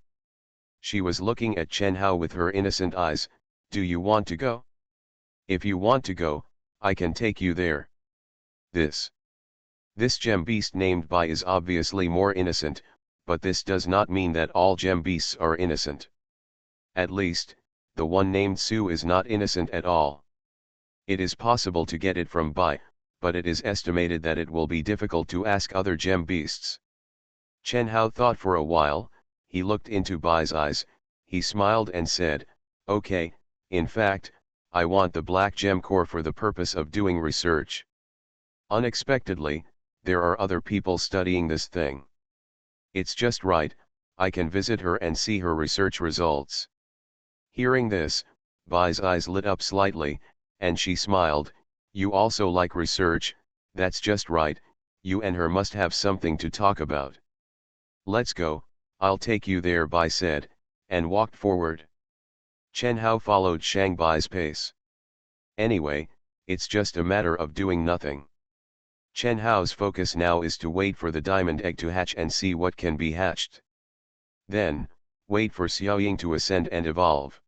She was looking at Chen Hao with her innocent eyes. Do you want to go? If you want to go, I can take you there. This gem beast named Bai is obviously more innocent, but this does not mean that all gem beasts are innocent. At least, the one named Su is not innocent at all. It is possible to get it from Bai, but it is estimated that it will be difficult to ask other gem beasts. Chen Hao thought for a while. He looked into Bai's eyes, he smiled and said, okay, in fact, I want the black gem core for the purpose of doing research. Unexpectedly, there are other people studying this thing. It's just right, I can visit her and see her research results. Hearing this, Bai's eyes lit up slightly, and she smiled. You also like research, that's just right, you and her must have something to talk about. Let's go, I'll take you there, Bai said, and walked forward. Chen Hao followed Shang Bai's pace. Anyway, it's just a matter of doing nothing. Chen Hao's focus now is to wait for the diamond egg to hatch and see what can be hatched. Then, wait for Xiaoying to ascend and evolve.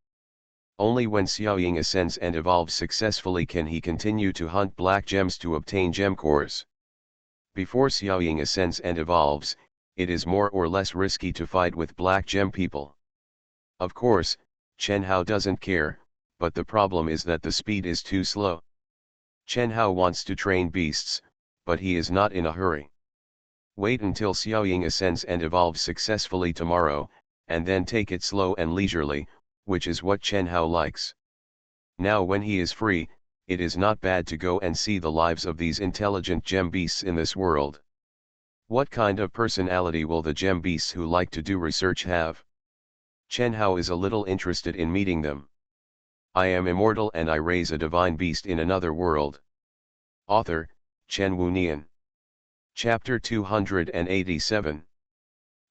Only when Xiaoying ascends and evolves successfully can he continue to hunt black gems to obtain gem cores. Before Xiaoying ascends and evolves, it is more or less risky to fight with black gem people. Of course, Chen Hao doesn't care, but the problem is that the speed is too slow. Chen Hao wants to train beasts, but he is not in a hurry. Wait until Xiaoying ascends and evolves successfully tomorrow, and then take it slow and leisurely, which is what Chen Hao likes. Now when he is free, it is not bad to go and see the lives of these intelligent gem beasts in this world. What kind of personality will the gem beasts who like to do research have? Chen Hao is a little interested in meeting them. I am immortal and I raise a divine beast in another world. Author, Chen Wunian. Chapter 287.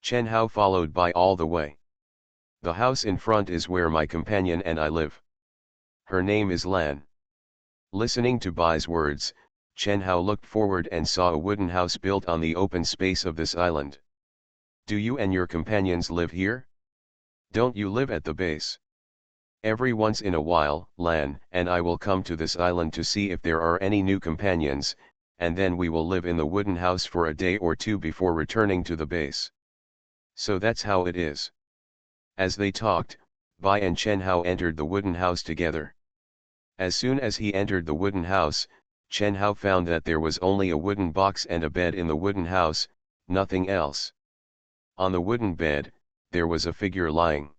Chen Hao followed Bai all the way. The house in front is where my companion and I live. Her name is Lan. Listening to Bai's words, Chen Hao looked forward and saw a wooden house built on the open space of this island. Do you and your companions live here? Don't you live at the base? Every once in a while, Lan and I will come to this island to see if there are any new companions, and then we will live in the wooden house for a day or two before returning to the base. So that's how it is. As they talked, Bai and Chen Hao entered the wooden house together. As soon as he entered the wooden house, Chen Hao found that there was only a wooden box and a bed in the wooden house, nothing else. On the wooden bed, there was a figure lying.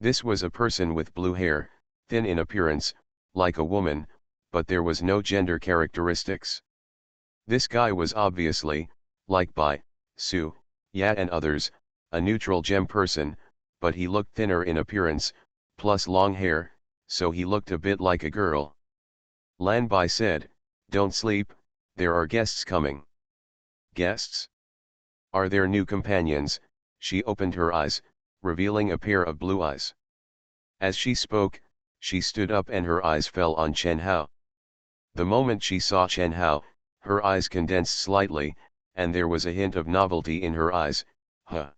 This was a person with blue hair, thin in appearance, like a woman, but there was no gender characteristics. This guy was obviously, like Bai, Su, Ya and others, a neutral gem person, but he looked thinner in appearance, plus long hair, so he looked a bit like a girl. Lan Bai said, "Don't sleep, there are guests coming." Guests? Are there new companions? She opened her eyes, revealing a pair of blue eyes. As she spoke, she stood up and her eyes fell on Chen Hao. The moment she saw Chen Hao, her eyes condensed slightly, and there was a hint of novelty in her eyes. Huh.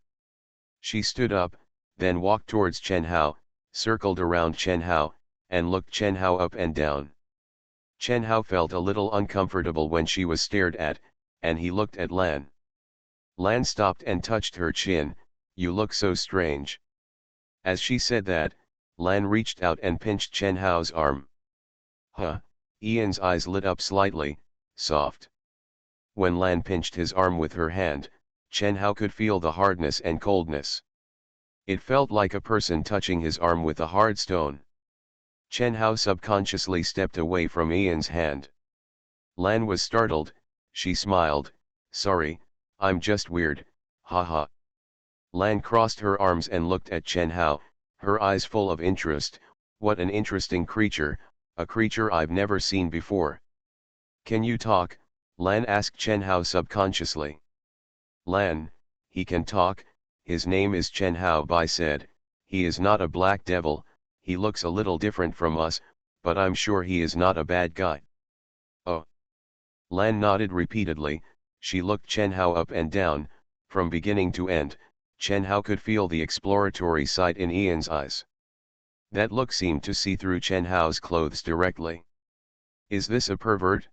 She stood up, then walked towards Chen Hao, circled around Chen Hao, and looked Chen Hao up and down. Chen Hao felt a little uncomfortable when she was stared at, and he looked at Lan. Lan stopped and touched her chin. "You look so strange." As she said that, Lan reached out and pinched Chen Hao's arm. Huh, Ian's eyes lit up slightly, soft. When Lan pinched his arm with her hand, Chen Hao could feel the hardness and coldness. It felt like a person touching his arm with a hard stone. Chen Hao subconsciously stepped away from Ian's hand. Lan was startled. She smiled. "Sorry, I'm just weird, haha." Lan crossed her arms and looked at Chen Hao, her eyes full of interest. "What an interesting creature, a creature I've never seen before." "Can you talk?" Lan asked Chen Hao subconsciously. "Lan, he can talk, his name is Chen Hao," Bai said. "He is not a black devil, he looks a little different from us, but I'm sure he is not a bad guy." "Oh." Lan nodded repeatedly. She looked Chen Hao up and down, from beginning to end. Chen Hao could feel the exploratory sight in Ian's eyes. That look seemed to see through Chen Hao's clothes directly. "Is this a pervert?"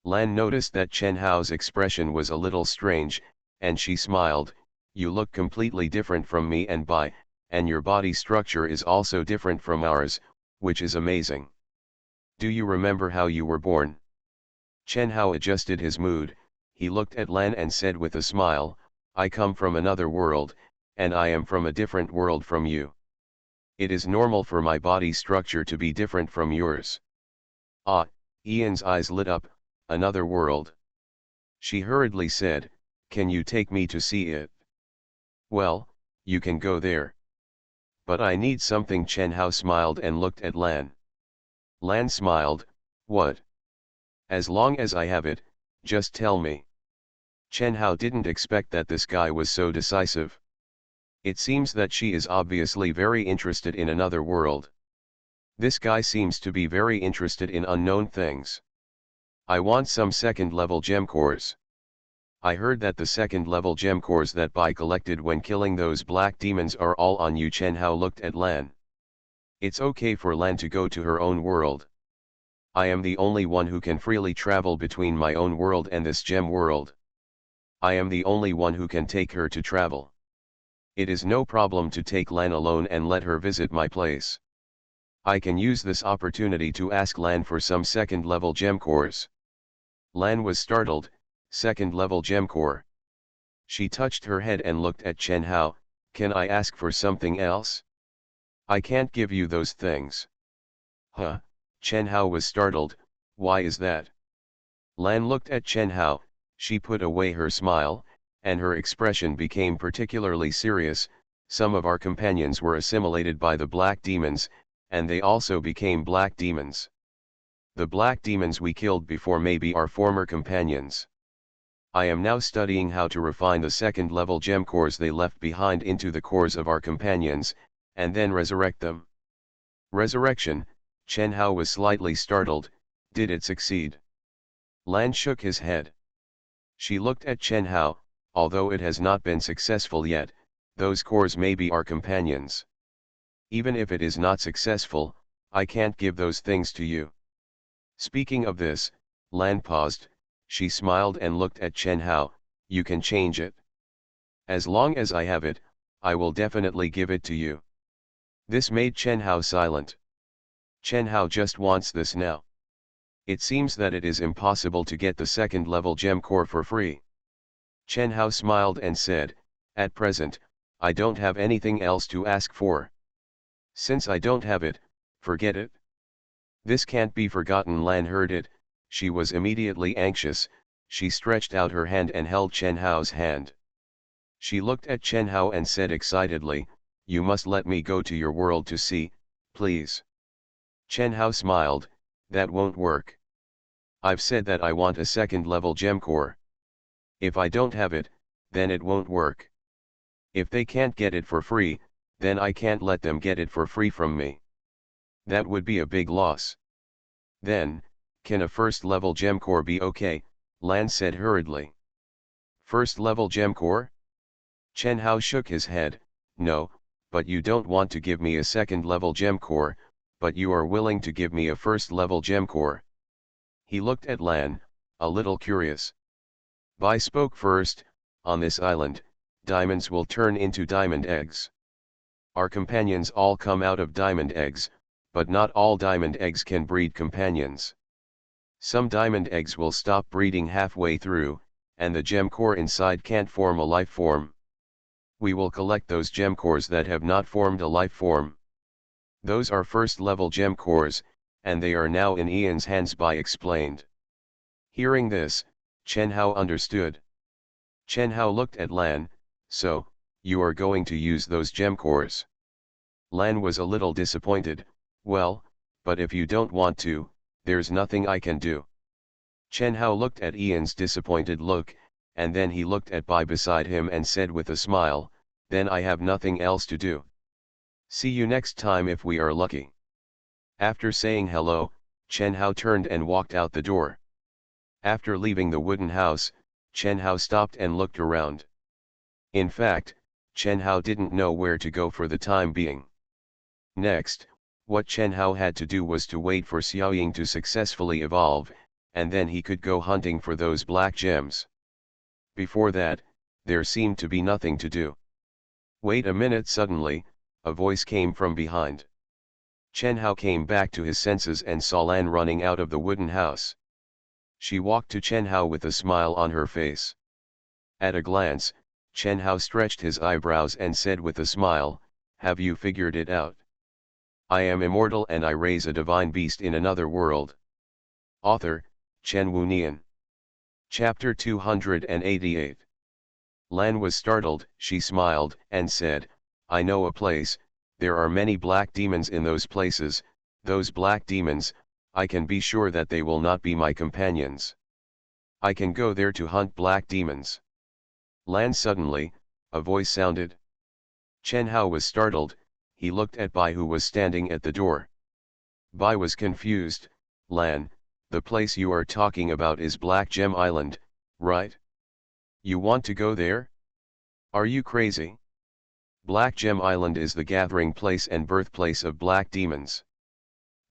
Lan noticed that Chen Hao's expression was a little strange, and she smiled. "You look completely different from me and Bai, and your body structure is also different from ours, which is amazing. Do you remember how you were born?" Chen Hao adjusted his mood. He looked at Lan and said with a smile, "I come from another world, and I am from a different world from you. It is normal for my body structure to be different from yours." "Ah," Ian's eyes lit up, "another world." She hurriedly said, "Can you take me to see it?" "Well, you can go there. But I need something." Chen Hao smiled and looked at Lan. Lan smiled. "What?" "As long as I have it, just tell me." Chen Hao didn't expect that this guy was so decisive. It seems that she is obviously very interested in another world. This guy seems to be very interested in unknown things. I want some second-level gem cores. I heard that the second-level gem cores that Bai collected when killing those black demons are all on you. Chen Hao looked at Lan. It's okay for Lan to go to her own world. I am the only one who can freely travel between my own world and this gem world. I am the only one who can take her to travel. It is no problem to take Lan alone and let her visit my place. I can use this opportunity to ask Lan for some second-level gem cores. Lan was startled. Second-level gem core. She touched her head and looked at Chen Hao. Can I ask for something else? I can't give you those things. Huh? Chen Hao was startled. Why is that? Lan looked at Chen Hao. She put away her smile, and her expression became particularly serious. Some of our companions were assimilated by the black demons, and they also became black demons. The black demons we killed before may be our former companions. I am now studying how to refine the second-level gem cores they left behind into the cores of our companions, and then resurrect them. Resurrection? Chen Hao was slightly startled. Did it succeed? Lan shook his head. She looked at Chen Hao. Although it has not been successful yet, those cores may be our companions. Even if it is not successful, I can't give those things to you. Speaking of this, Lan paused. She smiled and looked at Chen Hao. You can change it. As long as I have it, I will definitely give it to you. This made Chen Hao silent. Chen Hao just wants this now. It seems that it is impossible to get the second-level gem core for free. Chen Hao smiled and said, at present, I don't have anything else to ask for. Since I don't have it, forget it. This can't be forgotten. Lan heard it. She was immediately anxious. She stretched out her hand and held Chen Hao's hand. She looked at Chen Hao and said excitedly, you must let me go to your world to see, please. Chen Hao smiled. That won't work. I've said that I want a second-level gem core. If I don't have it, then it won't work. If they can't get it for free, then I can't let them get it for free from me. That would be a big loss. Then, can a first-level gem core be okay? Lan said hurriedly. First-level gem core? Chen Hao shook his head. No, but you don't want to give me a second-level gem core, but you are willing to give me a first-level gem core. He looked at Lan, a little curious. Bai spoke first. On this island, diamonds will turn into diamond eggs. Our companions all come out of diamond eggs, but not all diamond eggs can breed companions. Some diamond eggs will stop breeding halfway through, and the gem core inside can't form a life form. We will collect those gem cores that have not formed a life form. Those are first-level gem cores, and they are now in Ian's hands. Bai explained. Hearing this, Chen Hao understood. Chen Hao looked at Lan. So, you are going to use those gem cores? Lan was a little disappointed. Well, but if you don't want to, there's nothing I can do. Chen Hao looked at Ian's disappointed look, and then he looked at Bai beside him and said with a smile, then I have nothing else to do. See you next time if we are lucky. After saying hello, Chen Hao turned and walked out the door. After leaving the wooden house, Chen Hao stopped and looked around. In fact, Chen Hao didn't know where to go for the time being. Next, what Chen Hao had to do was to wait for Xiaoying to successfully evolve, and then he could go hunting for those black gems. Before that, there seemed to be nothing to do. Wait a minute. Suddenly, a voice came from behind. Chen Hao came back to his senses and saw Lan running out of the wooden house. She walked to Chen Hao with a smile on her face. At a glance, Chen Hao stretched his eyebrows and said with a smile, have you figured it out? I am immortal and I raise a divine beast in another world. Author, Chen Wunian. Chapter 288. Lan was startled. She smiled and said, I know a place. There are many black demons in those places. Those black demons, I can be sure that they will not be my companions. I can go there to hunt black demons. Lan suddenly, a voice sounded. Chen Hao was startled, he looked at Bai who was standing at the door. Bai was confused. Lan, the place you are talking about is Black Gem Island, right? You want to go there? Are you crazy? Black Gem Island is the gathering place and birthplace of black demons.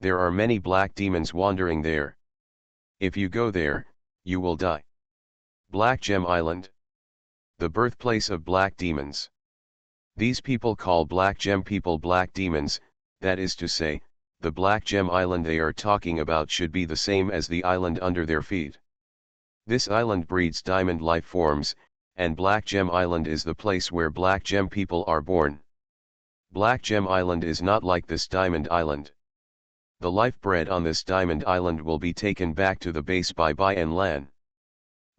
There are many black demons wandering there. If you go there, you will die. Black Gem Island? The birthplace of black demons. These people call Black Gem people black demons, that is to say, the Black Gem Island they are talking about should be the same as the island under their feet. This island breeds diamond life forms, and Black Gem Island is the place where Black Gem people are born. Black Gem Island is not like this Diamond Island. The life bred on this Diamond Island will be taken back to the base by Bai and Lan.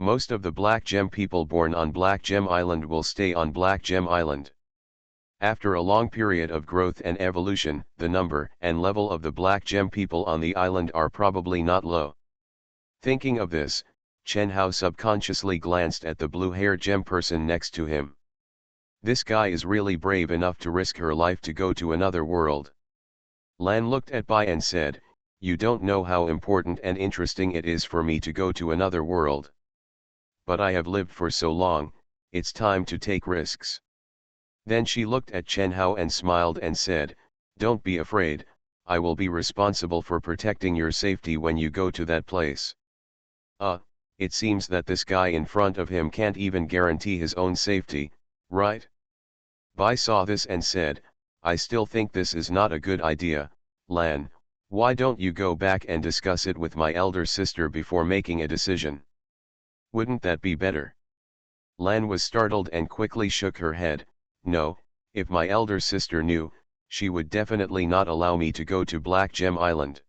Most of the Black Gem people born on Black Gem Island will stay on Black Gem Island. After a long period of growth and evolution, the number and level of the Black Gem people on the island are probably not low. Thinking of this, Chen Hao subconsciously glanced at the blue-haired gem person next to him. This guy is really brave enough to risk her life to go to another world. Lan looked at Bai and said, "You don't know how important and interesting it is for me to go to another world. But I have lived for so long, it's time to take risks." Then she looked at Chen Hao and smiled and said, "Don't be afraid, I will be responsible for protecting your safety when you go to that place." It seems that this guy in front of him can't even guarantee his own safety, right? Bai saw this and said, "I still think this is not a good idea, Lan, why don't you go back and discuss it with my elder sister before making a decision? Wouldn't that be better?" Lan was startled and quickly shook her head. "No, if my elder sister knew, she would definitely not allow me to go to Black Gem Island."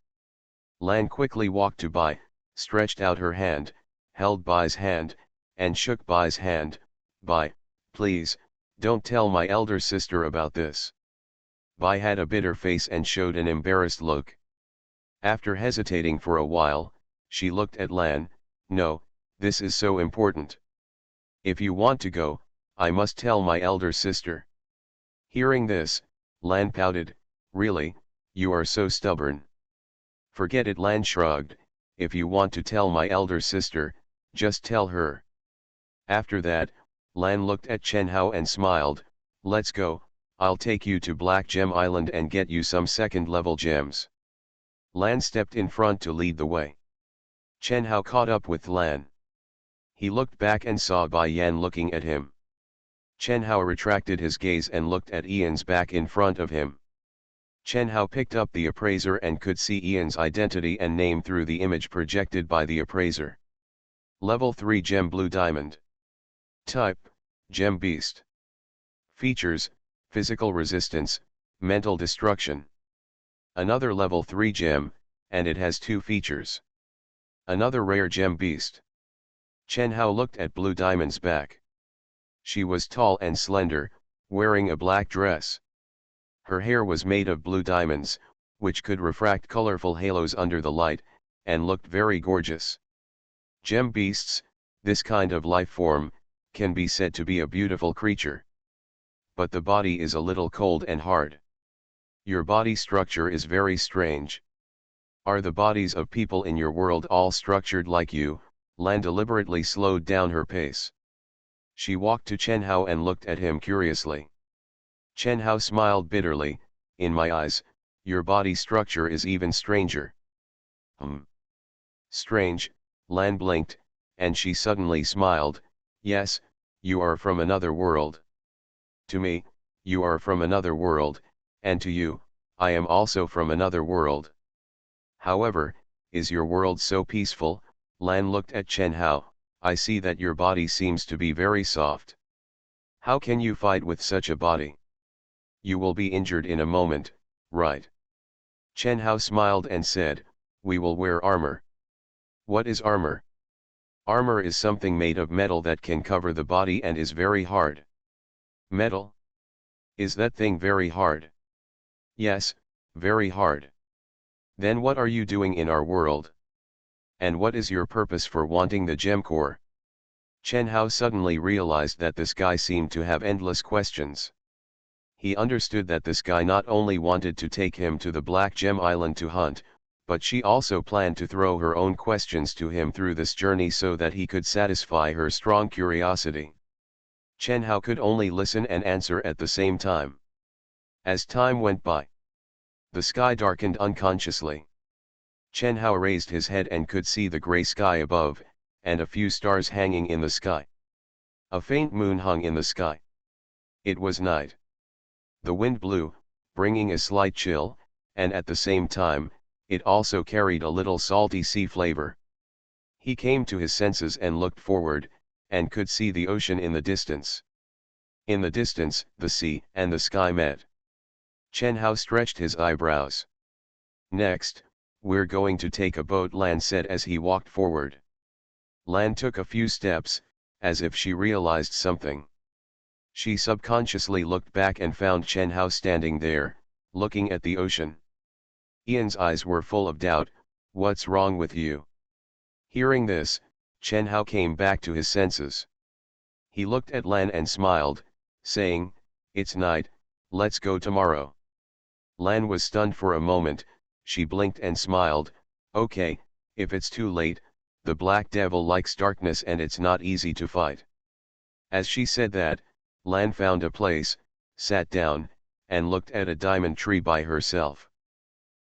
Lan quickly walked to Bai, stretched out her hand, held Bai's hand, and shook Bai's hand. "Bai, please, don't tell my elder sister about this." Bai had a bitter face and showed an embarrassed look. After hesitating for a while, she looked at Lan. "No, this is so important. If you want to go, I must tell my elder sister." Hearing this, Lan pouted. "Really, you are so stubborn." "Forget it," Lan shrugged. "If you want to tell my elder sister, just tell her." After that, Lan looked at Chen Hao and smiled. "Let's go, I'll take you to Black Gem Island and get you some second-level gems." Lan stepped in front to lead the way. Chen Hao caught up with Lan. He looked back and saw Bai Yan looking at him. Chen Hao retracted his gaze and looked at Ian's back in front of him. Chen Hao picked up the appraiser and could see Ian's identity and name through the image projected by the appraiser. Level 3 Gem Blue Diamond. Type, Gem Beast. Features, Physical Resistance, Mental Destruction. Another Level 3 Gem, and it has 2 features. Another rare Gem Beast. Chen Hao looked at Blue Diamond's back. She was tall and slender, wearing a black dress. Her hair was made of blue diamonds, which could refract colorful halos under the light, and looked very gorgeous. Gem beasts, this kind of life form, can be said to be a beautiful creature. But the body is a little cold and hard. Your body structure is very strange. Are the bodies of people in your world all structured like you? Lan deliberately slowed down her pace. She walked to Chen Hao and looked at him curiously. Chen Hao smiled bitterly. "In my eyes, your body structure is even stranger." Strange, Lan blinked, and she suddenly smiled. "Yes, you are from another world. To me, you are from another world, and to you, I am also from another world. However, is your world so peaceful?" Lan looked at Chen Hao. "I see that your body seems to be very soft. How can you fight with such a body? You will be injured in a moment, right?" Chen Hao smiled and said, "We will wear armor." "What is armor?" "Armor is something made of metal that can cover the body and is very hard." "Metal? Is that thing very hard?" "Yes, very hard." "Then what are you doing in our world?" And what is your purpose for wanting the gem core? Chen Hao suddenly realized that this guy seemed to have endless questions. He understood that this guy not only wanted to take him to the Black Gem Island to hunt, but she also planned to throw her own questions to him through this journey so that he could satisfy her strong curiosity. Chen Hao could only listen and answer at the same time. As time went by, the sky darkened unconsciously. Chen Hao raised his head and could see the gray sky above, and a few stars hanging in the sky. A faint moon hung in the sky. It was night. The wind blew, bringing a slight chill, and at the same time, it also carried a little salty sea flavor. He came to his senses and looked forward, and could see the ocean in the distance. In the distance, the sea and the sky met. Chen Hao stretched his eyebrows. Next, we're going to take a boat, Lan said as he walked forward. Lan took a few steps, as if she realized something. She subconsciously looked back and found Chen Hao standing there, looking at the ocean. Ian's eyes were full of doubt. What's wrong with you? Hearing this, Chen Hao came back to his senses. He looked at Lan and smiled, saying, "It's night, let's go tomorrow." Lan was stunned for a moment. She blinked and smiled, "Okay, if it's too late, the Black Devil likes darkness and it's not easy to fight." As she said that, Lan found a place, sat down, and looked at a diamond tree by herself.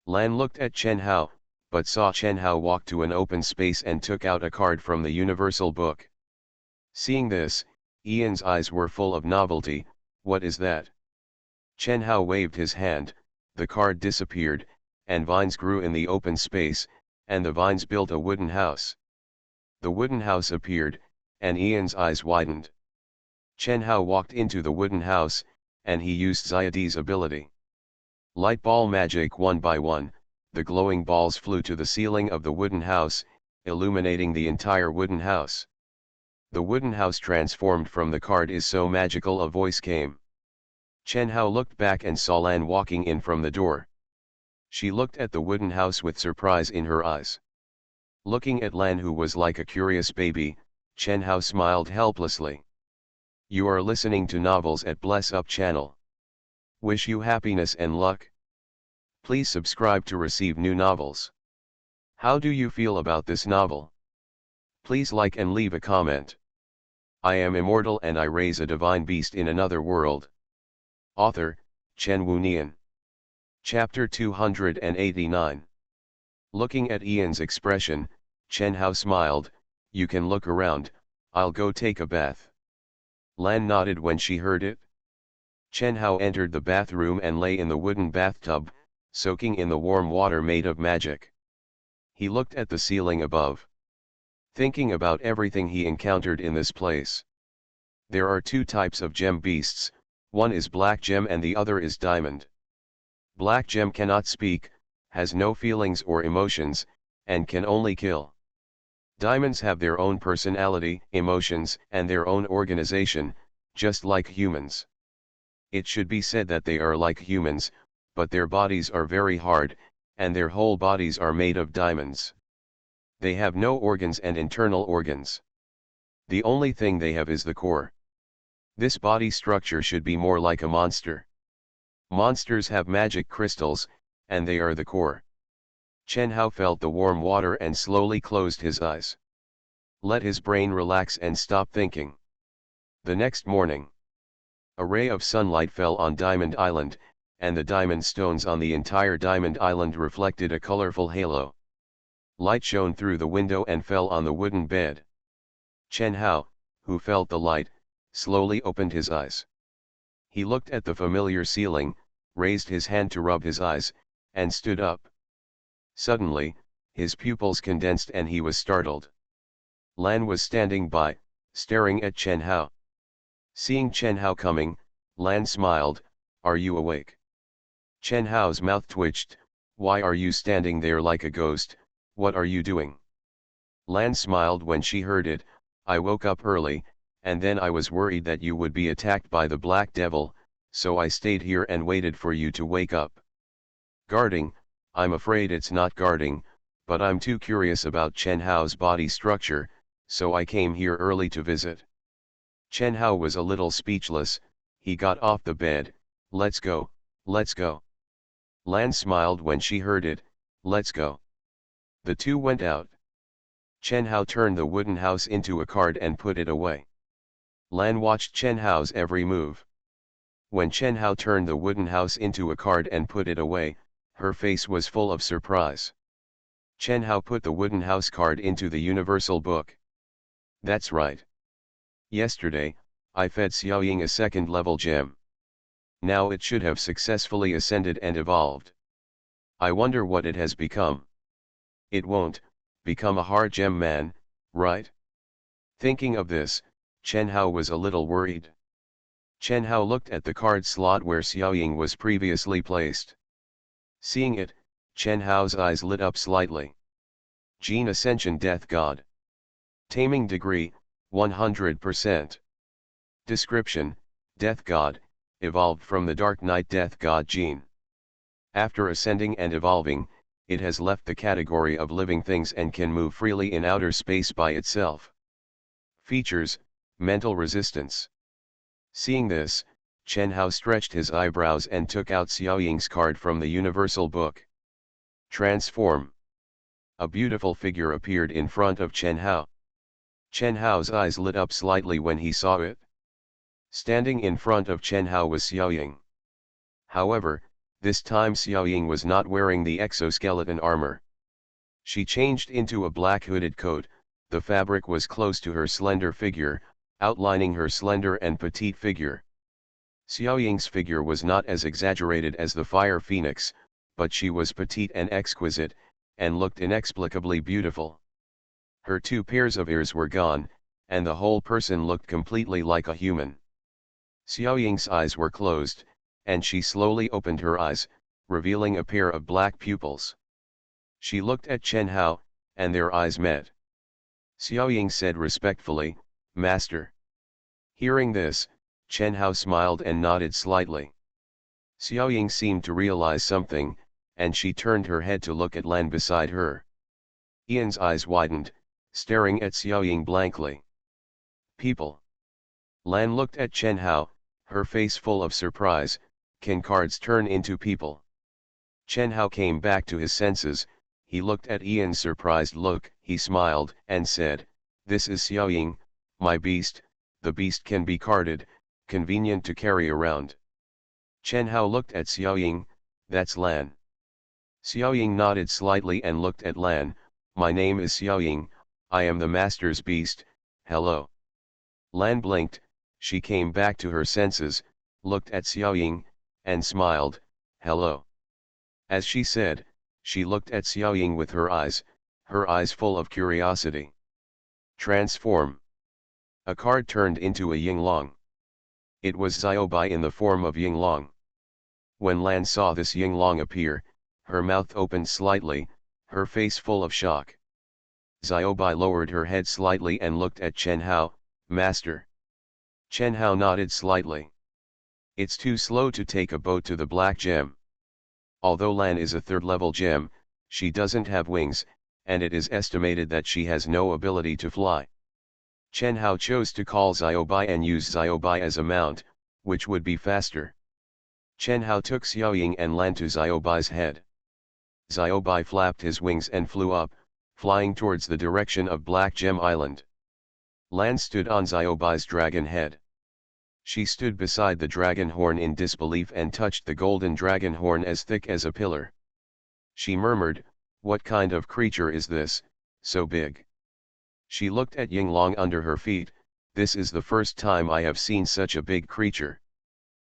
Lan looked at Chen Hao, but saw Chen Hao walk to an open space and took out a card from the Universal Book. Seeing this, Ian's eyes were full of novelty. "What is that?" Chen Hao waved his hand, the card disappeared, and vines grew in the open space, and the vines built a wooden house. The wooden house appeared, and Ian's eyes widened. Chen Hao walked into the wooden house, and he used Xiaodi's ability. Light ball magic. One by one, the glowing balls flew to the ceiling of the wooden house, illuminating the entire wooden house. The wooden house transformed from the card. Is so magical, a voice came. Chen Hao looked back and saw Lan walking in from the door. She looked at the wooden house with surprise in her eyes. Looking at Lan, who was like a curious baby, Chen Hao smiled helplessly. You are listening to novels at Bless Up channel. Wish you happiness and luck. Please subscribe to receive new novels. How do you feel about this novel? Please like and leave a comment. I am immortal and I raise a divine beast in another world. Author, Chen Wunian. Chapter 289. Looking at Ian's expression, Chen Hao smiled. You can look around, I'll go take a bath. Lan nodded when she heard it. Chen Hao entered the bathroom and lay in the wooden bathtub, soaking in the warm water made of magic. He looked at the ceiling above, thinking about everything he encountered in this place. There are two types of gem beasts, one is black gem and the other is diamond. Black gem cannot speak, has no feelings or emotions, and can only kill. Diamonds have their own personality, emotions, and their own organization, just like humans. It should be said that they are like humans, but their bodies are very hard, and their whole bodies are made of diamonds. They have no organs and internal organs. The only thing they have is the core. This body structure should be more like a monster. Monsters have magic crystals, and they are the core. Chen Hao felt the warm water and slowly closed his eyes. Let his brain relax and stop thinking. The next morning, a ray of sunlight fell on Diamond Island, and the diamond stones on the entire Diamond Island reflected a colorful halo. Light shone through the window and fell on the wooden bed. Chen Hao, who felt the light, slowly opened his eyes. He looked at the familiar ceiling, raised his hand to rub his eyes, and stood up. Suddenly, his pupils condensed and he was startled. Lan was standing by, staring at Chen Hao. Seeing Chen Hao coming, Lan smiled, "Are you awake?" Chen Hao's mouth twitched. "Why are you standing there like a ghost? What are you doing?" Lan smiled when she heard it. "I woke up early, and then I was worried that you would be attacked by the Black Devil, so I stayed here and waited for you to wake up." "Guarding? I'm afraid it's not guarding, but I'm too curious about Chen Hao's body structure, so I came here early to visit. Chen Hao was a little speechless. He got off the bed. Let's go, let's go. Lan smiled when she heard it. Let's go. The two went out. Chen Hao turned the wooden house into a card and put it away. Lan watched Chen Hao's every move. When Chen Hao turned the wooden house into a card and put it away, her face was full of surprise. Chen Hao put the wooden house card into the universal book. That's right. Yesterday, I fed Xiaoying a second-level gem. Now it should have successfully ascended and evolved. I wonder what it has become. It won't become a hard gem man, right? Thinking of this, Chen Hao was a little worried. Chen Hao looked at the card slot where Xiaoying was previously placed. Seeing it, Chen Hao's eyes lit up slightly. Gene Ascension Death God. Taming Degree, 100%. Description, Death God, evolved from the Dark Knight Death God gene. After ascending and evolving, it has left the category of living things and can move freely in outer space by itself. Features, mental resistance. Seeing this, Chen Hao stretched his eyebrows and took out Xiaoying's card from the universal book. Transform. A beautiful figure appeared in front of Chen Hao. Chen Hao's eyes lit up slightly when he saw it. Standing in front of Chen Hao was Xiaoying. However, this time Xiaoying was not wearing the exoskeleton armor. She changed into a black hooded coat. The fabric was close to her slender figure, outlining her slender and petite figure. Xiaoying's figure was not as exaggerated as the Fire Phoenix, but she was petite and exquisite, and looked inexplicably beautiful. Her two pairs of ears were gone, and the whole person looked completely like a human. Xiaoying's eyes were closed, and she slowly opened her eyes, revealing a pair of black pupils. She looked at Chen Hao, and their eyes met. Xiaoying said respectfully, "Master." Hearing this, Chen Hao smiled and nodded slightly. Xiaoying seemed to realize something, and she turned her head to look at Lan beside her. Ian's eyes widened, staring at Xiaoying blankly. People. Lan looked at Chen Hao, her face full of surprise. Can cards turn into people? Chen Hao came back to his senses. He looked at Ian's surprised look. He smiled and said, "This is Xiaoying, my beast. The beast can be carded, convenient to carry around." Chen Hao looked at Xiaoying. "That's Lan." Xiaoying nodded slightly and looked at Lan. "My name is Xiaoying, I am the master's beast, hello." Lan blinked. She came back to her senses, looked at Xiaoying, and smiled, "Hello." As she said, she looked at Xiaoying with her eyes full of curiosity. Transform. A card turned into a Yinglong. It was Xiaobai in the form of Yinglong. When Lan saw this Yinglong appear, her mouth opened slightly, her face full of shock. Xiaobai lowered her head slightly and looked at Chen Hao. "Master." Chen Hao nodded slightly. "It's too slow to take a boat to the Black Gem. Although Lan is a third-level gem, she doesn't have wings, and it is estimated that she has no ability to fly." Chen Hao chose to call Xiaobai and use Xiaobai as a mount, which would be faster. Chen Hao took Xiaoying and Lan to Xiaobai's head. Xiaobai flapped his wings and flew up, flying towards the direction of Black Gem Island. Lan stood on Xiaobai's dragon head. She stood beside the dragon horn in disbelief and touched the golden dragon horn as thick as a pillar. She murmured, "What kind of creature is this, so big?" She looked at Yinglong under her feet. "This is the first time I have seen such a big creature."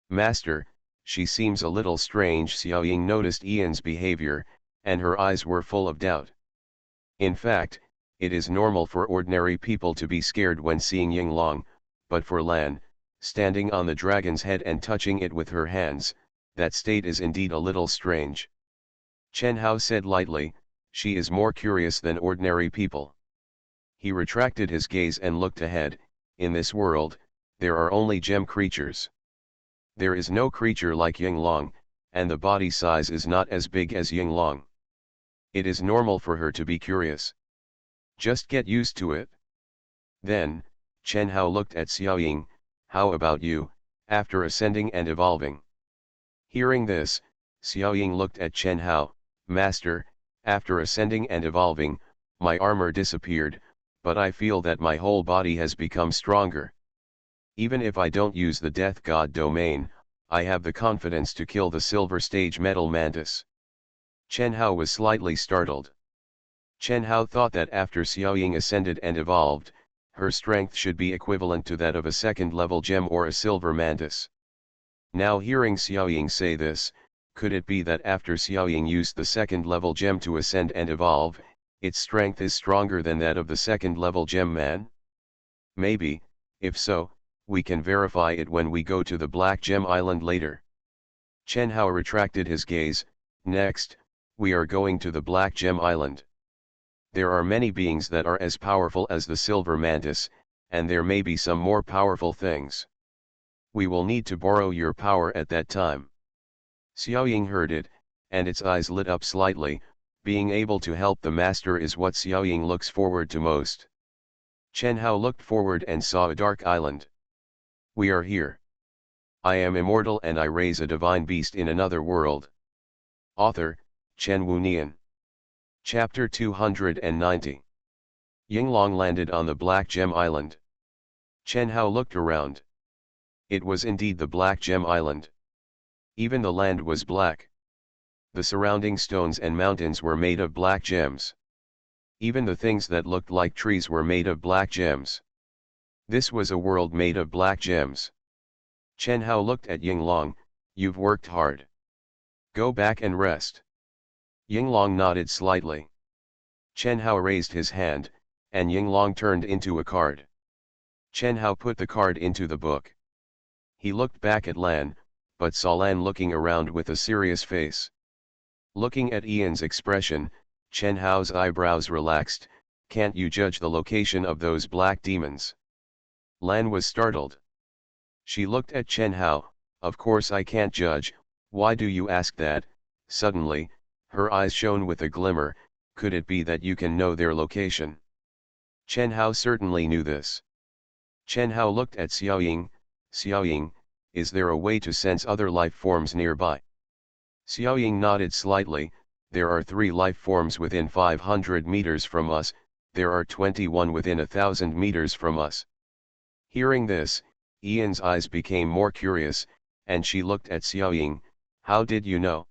"Master, she seems a little strange." Xiaoying noticed Ian's behavior, and her eyes were full of doubt. In fact, it is normal for ordinary people to be scared when seeing Yinglong, but for Lan, standing on the dragon's head and touching it with her hands, that state is indeed a little strange. Chen Hao said lightly, "She is more curious than ordinary people." He retracted his gaze and looked ahead. In this world, there are only gem creatures. There is no creature like Yinglong, and the body size is not as big as Yinglong. It is normal for her to be curious. Just get used to it. Then, Chen Hao looked at Xiaoying. How about you, after ascending and evolving? Hearing this, Xiaoying looked at Chen Hao. Master, after ascending and evolving, my armor disappeared, but I feel that my whole body has become stronger. Even if I don't use the Death God domain, I have the confidence to kill the Silver Stage Metal Mantis. Chen Hao was slightly startled. Chen Hao thought that after Xiaoying ascended and evolved, her strength should be equivalent to that of a second-level gem or a silver mantis. Now hearing Xiaoying say this, could it be that after Xiaoying used the second-level gem to ascend and evolve, its strength is stronger than that of the second-level gem man? Maybe, if so, we can verify it when we go to the Black Gem Island later. Chen Hao retracted his gaze. Next, we are going to the Black Gem Island. There are many beings that are as powerful as the Silver Mantis, and there may be some more powerful things. We will need to borrow your power at that time. Xiaoying heard it, and its eyes lit up slightly. Being able to help the master is what Xiaoying looks forward to most. Chen Hao looked forward and saw a dark island. We are here. I am immortal and I raise a divine beast in another world. Author, Chen Wunian. Chapter 290. Yinglong landed on the Black Gem Island. Chen Hao looked around. It was indeed the Black Gem Island. Even the land was black. The surrounding stones and mountains were made of black gems. Even the things that looked like trees were made of black gems. This was a world made of black gems. Chen Hao looked at Yinglong. You've worked hard. Go back and rest. Yinglong nodded slightly. Chen Hao raised his hand, and Yinglong turned into a card. Chen Hao put the card into the book. He looked back at Lan, but saw Lan looking around with a serious face. Looking at Ian's expression, Chen Hao's eyebrows relaxed. Can't you judge the location of those black demons? Lan was startled. She looked at Chen Hao. Of course I can't judge. Why do you ask that? Suddenly, her eyes shone with a glimmer. Could it be that you can know their location? Chen Hao certainly knew this. Chen Hao looked at Xiaoying. Xiaoying, is there a way to sense other life forms nearby? Xiaoying nodded slightly. There are 3 life forms within 500 meters from us, there are 21 within 1,000 meters from us. Hearing this, Ian's eyes became more curious, and she looked at Xiaoying. How did you know?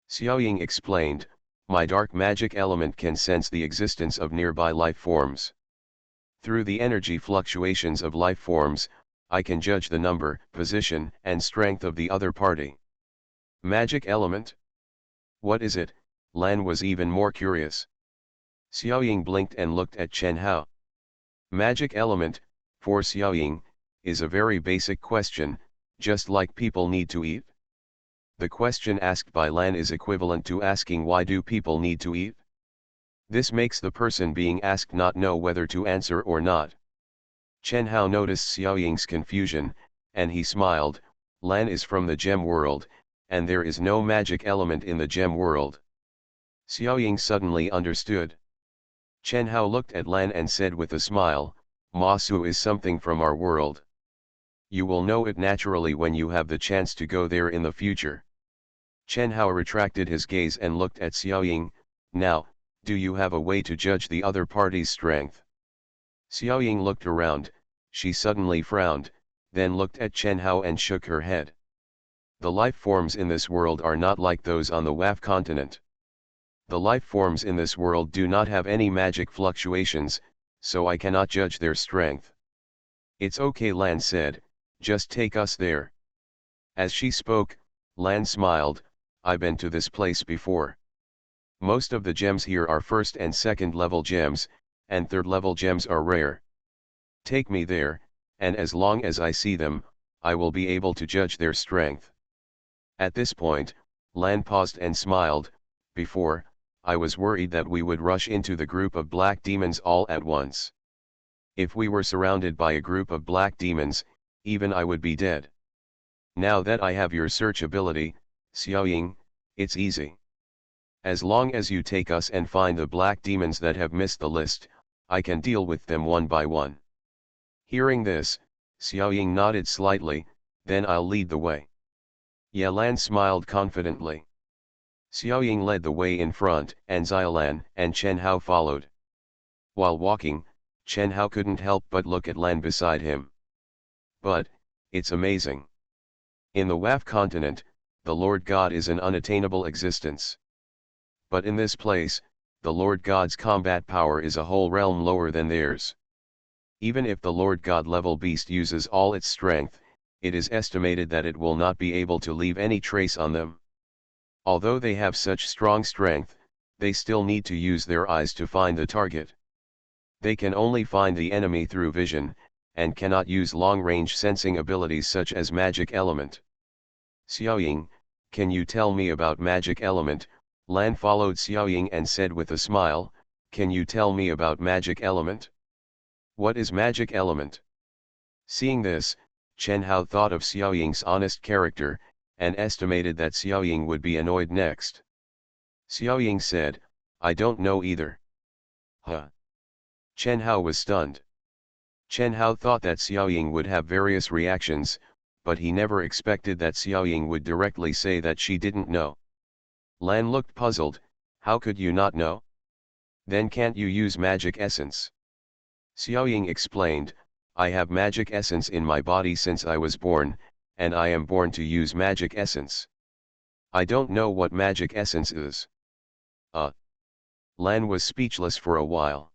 Xiaoying explained, my dark magic element can sense the existence of nearby life forms. Through the energy fluctuations of life forms, I can judge the number, position, and strength of the other party. Magic element? What is it? Lan was even more curious. Xiaoying blinked and looked at Chen Hao. Magic element, for Xiaoying, is a very basic question, just like people need to eat. The question asked by Lan is equivalent to asking why do people need to eat? This makes the person being asked not know whether to answer or not. Chen Hao noticed Xiaoying's confusion, and he smiled. Lan is from the gem world, and there is no magic element in the gem world. Xiaoying suddenly understood. Chen Hao looked at Lan and said with a smile, Ma Su is something from our world. You will know it naturally when you have the chance to go there in the future. Chen Hao retracted his gaze and looked at Xiaoying. Now, do you have a way to judge the other party's strength? Xiaoying looked around. She suddenly frowned, then looked at Chen Hao and shook her head. The life forms in this world are not like those on the WAF continent. The life forms in this world do not have any magic fluctuations, so I cannot judge their strength. It's okay, Lan said, just take us there. As she spoke, Lan smiled. I've been to this place before. Most of the gems here are first and second level gems, and third level gems are rare. Take me there, and as long as I see them, I will be able to judge their strength. At this point, Lan paused and smiled. Before, I was worried that we would rush into the group of black demons all at once. If we were surrounded by a group of black demons, even I would be dead. Now that I have your search ability, Xiaoying, it's easy. As long as you take us and find the black demons that have missed the list, I can deal with them one by one. Hearing this, Xiaoying nodded slightly, then I'll lead the way. Yalan smiled confidently. Xiaoying led the way in front, and Xiaolan and Chen Hao followed. While walking, Chen Hao couldn't help but look at Lan beside him. But, it's amazing. In the WAF continent, the Lord God is an unattainable existence. But in this place, the Lord God's combat power is a whole realm lower than theirs. Even if the Lord God level beast uses all its strength, it is estimated that it will not be able to leave any trace on them. Although they have such strong strength, they still need to use their eyes to find the target. They can only find the enemy through vision, and cannot use long-range sensing abilities such as magic element. Xiaoying, can you tell me about magic element? Lan followed Xiaoying and said with a smile, can you tell me about magic element? What is magic element? Seeing this, Chen Hao thought of Xiaoying's honest character, and estimated that Xiaoying would be annoyed next. Xiaoying said, I don't know either. Huh. Chen Hao was stunned. Chen Hao thought that Xiaoying would have various reactions, but he never expected that Xiaoying would directly say that she didn't know. Lan looked puzzled, how could you not know? Then can't you use magic essence? Xiaoying explained, I have magic essence in my body since I was born, and I am born to use magic essence. I don't know what magic essence is. Lan was speechless for a while.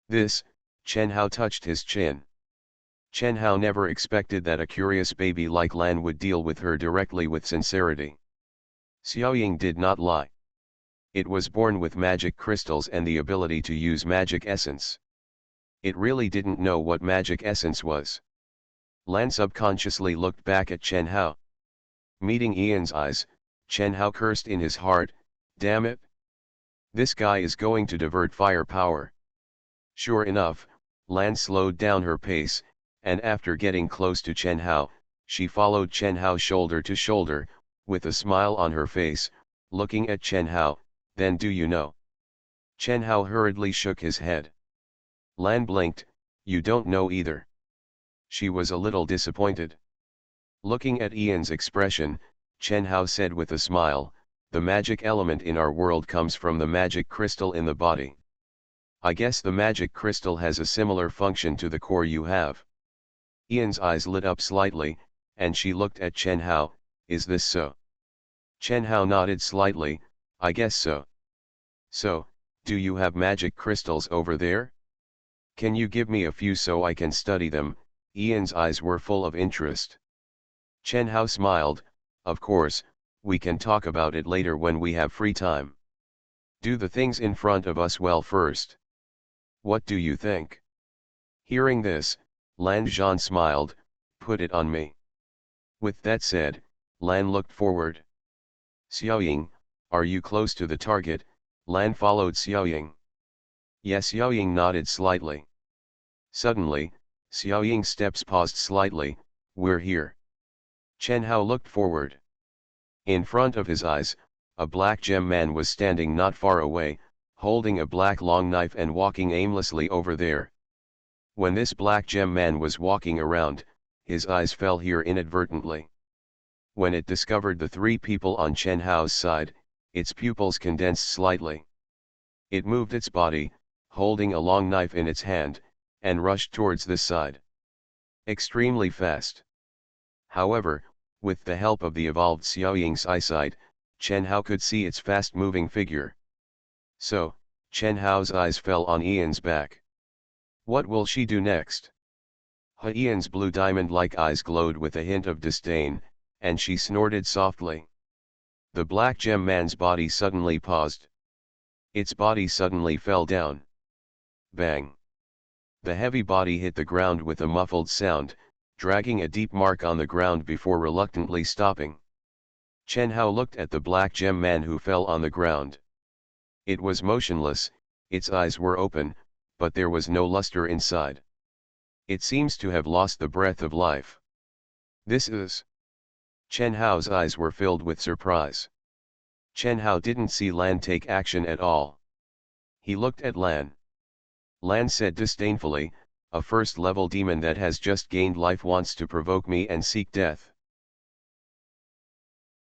This, Chen Hao touched his chin. Chen Hao never expected that a curious baby like Lan would deal with her directly with sincerity. Xiaoying did not lie. It was born with magic crystals and the ability to use magic essence. It really didn't know what magic essence was. Lan subconsciously looked back at Chen Hao. Meeting Ian's eyes, Chen Hao cursed in his heart, damn it. This guy is going to divert fire power. Sure enough, Lan slowed down her pace, and after getting close to Chen Hao, she followed Chen Hao shoulder to shoulder, with a smile on her face, looking at Chen Hao, then do you know? Chen Hao hurriedly shook his head. Lan blinked, you don't know either. She was a little disappointed. Looking at Ian's expression, Chen Hao said with a smile, the magic element in our world comes from the magic crystal in the body. I guess the magic crystal has a similar function to the core you have. Ian's eyes lit up slightly, and she looked at Chen Hao, is this so? Chen Hao nodded slightly, I guess so. So, do you have magic crystals over there? Can you give me a few so I can study them? Ian's eyes were full of interest. Chen Hao smiled, of course, we can talk about it later when we have free time. Do the things in front of us well first. What do you think? Hearing this, Lan Zhan smiled, put it on me. With that said, Lan looked forward. Xiaoying, are you close to the target? Lan followed Xiaoying. Yes, Xiaoying nodded slightly. Suddenly, Xiaoying's steps paused slightly, we're here. Chen Hao looked forward. In front of his eyes, a black gem man was standing not far away, holding a black long knife and walking aimlessly over there. When this black gem man was walking around, his eyes fell here inadvertently. When it discovered the three people on Chen Hao's side, its pupils condensed slightly. It moved its body, holding a long knife in its hand, and rushed towards this side. Extremely fast. However, with the help of the evolved Xiaoying's eyesight, Chen Hao could see its fast-moving figure. So, Chen Hao's eyes fell on Ian's back. What will she do next? Ian's blue diamond-like eyes glowed with a hint of disdain, and she snorted softly. The black gem man's body suddenly paused. Its body suddenly fell down. Bang! The heavy body hit the ground with a muffled sound, dragging a deep mark on the ground before reluctantly stopping. Chen Hao looked at the black gem man who fell on the ground. It was motionless, its eyes were open, but there was no luster inside. It seems to have lost the breath of life. This is... Chen Hao's eyes were filled with surprise. Chen Hao didn't see Lan take action at all. He looked at Lan. Lan said disdainfully, a first-level demon that has just gained life wants to provoke me and seek death.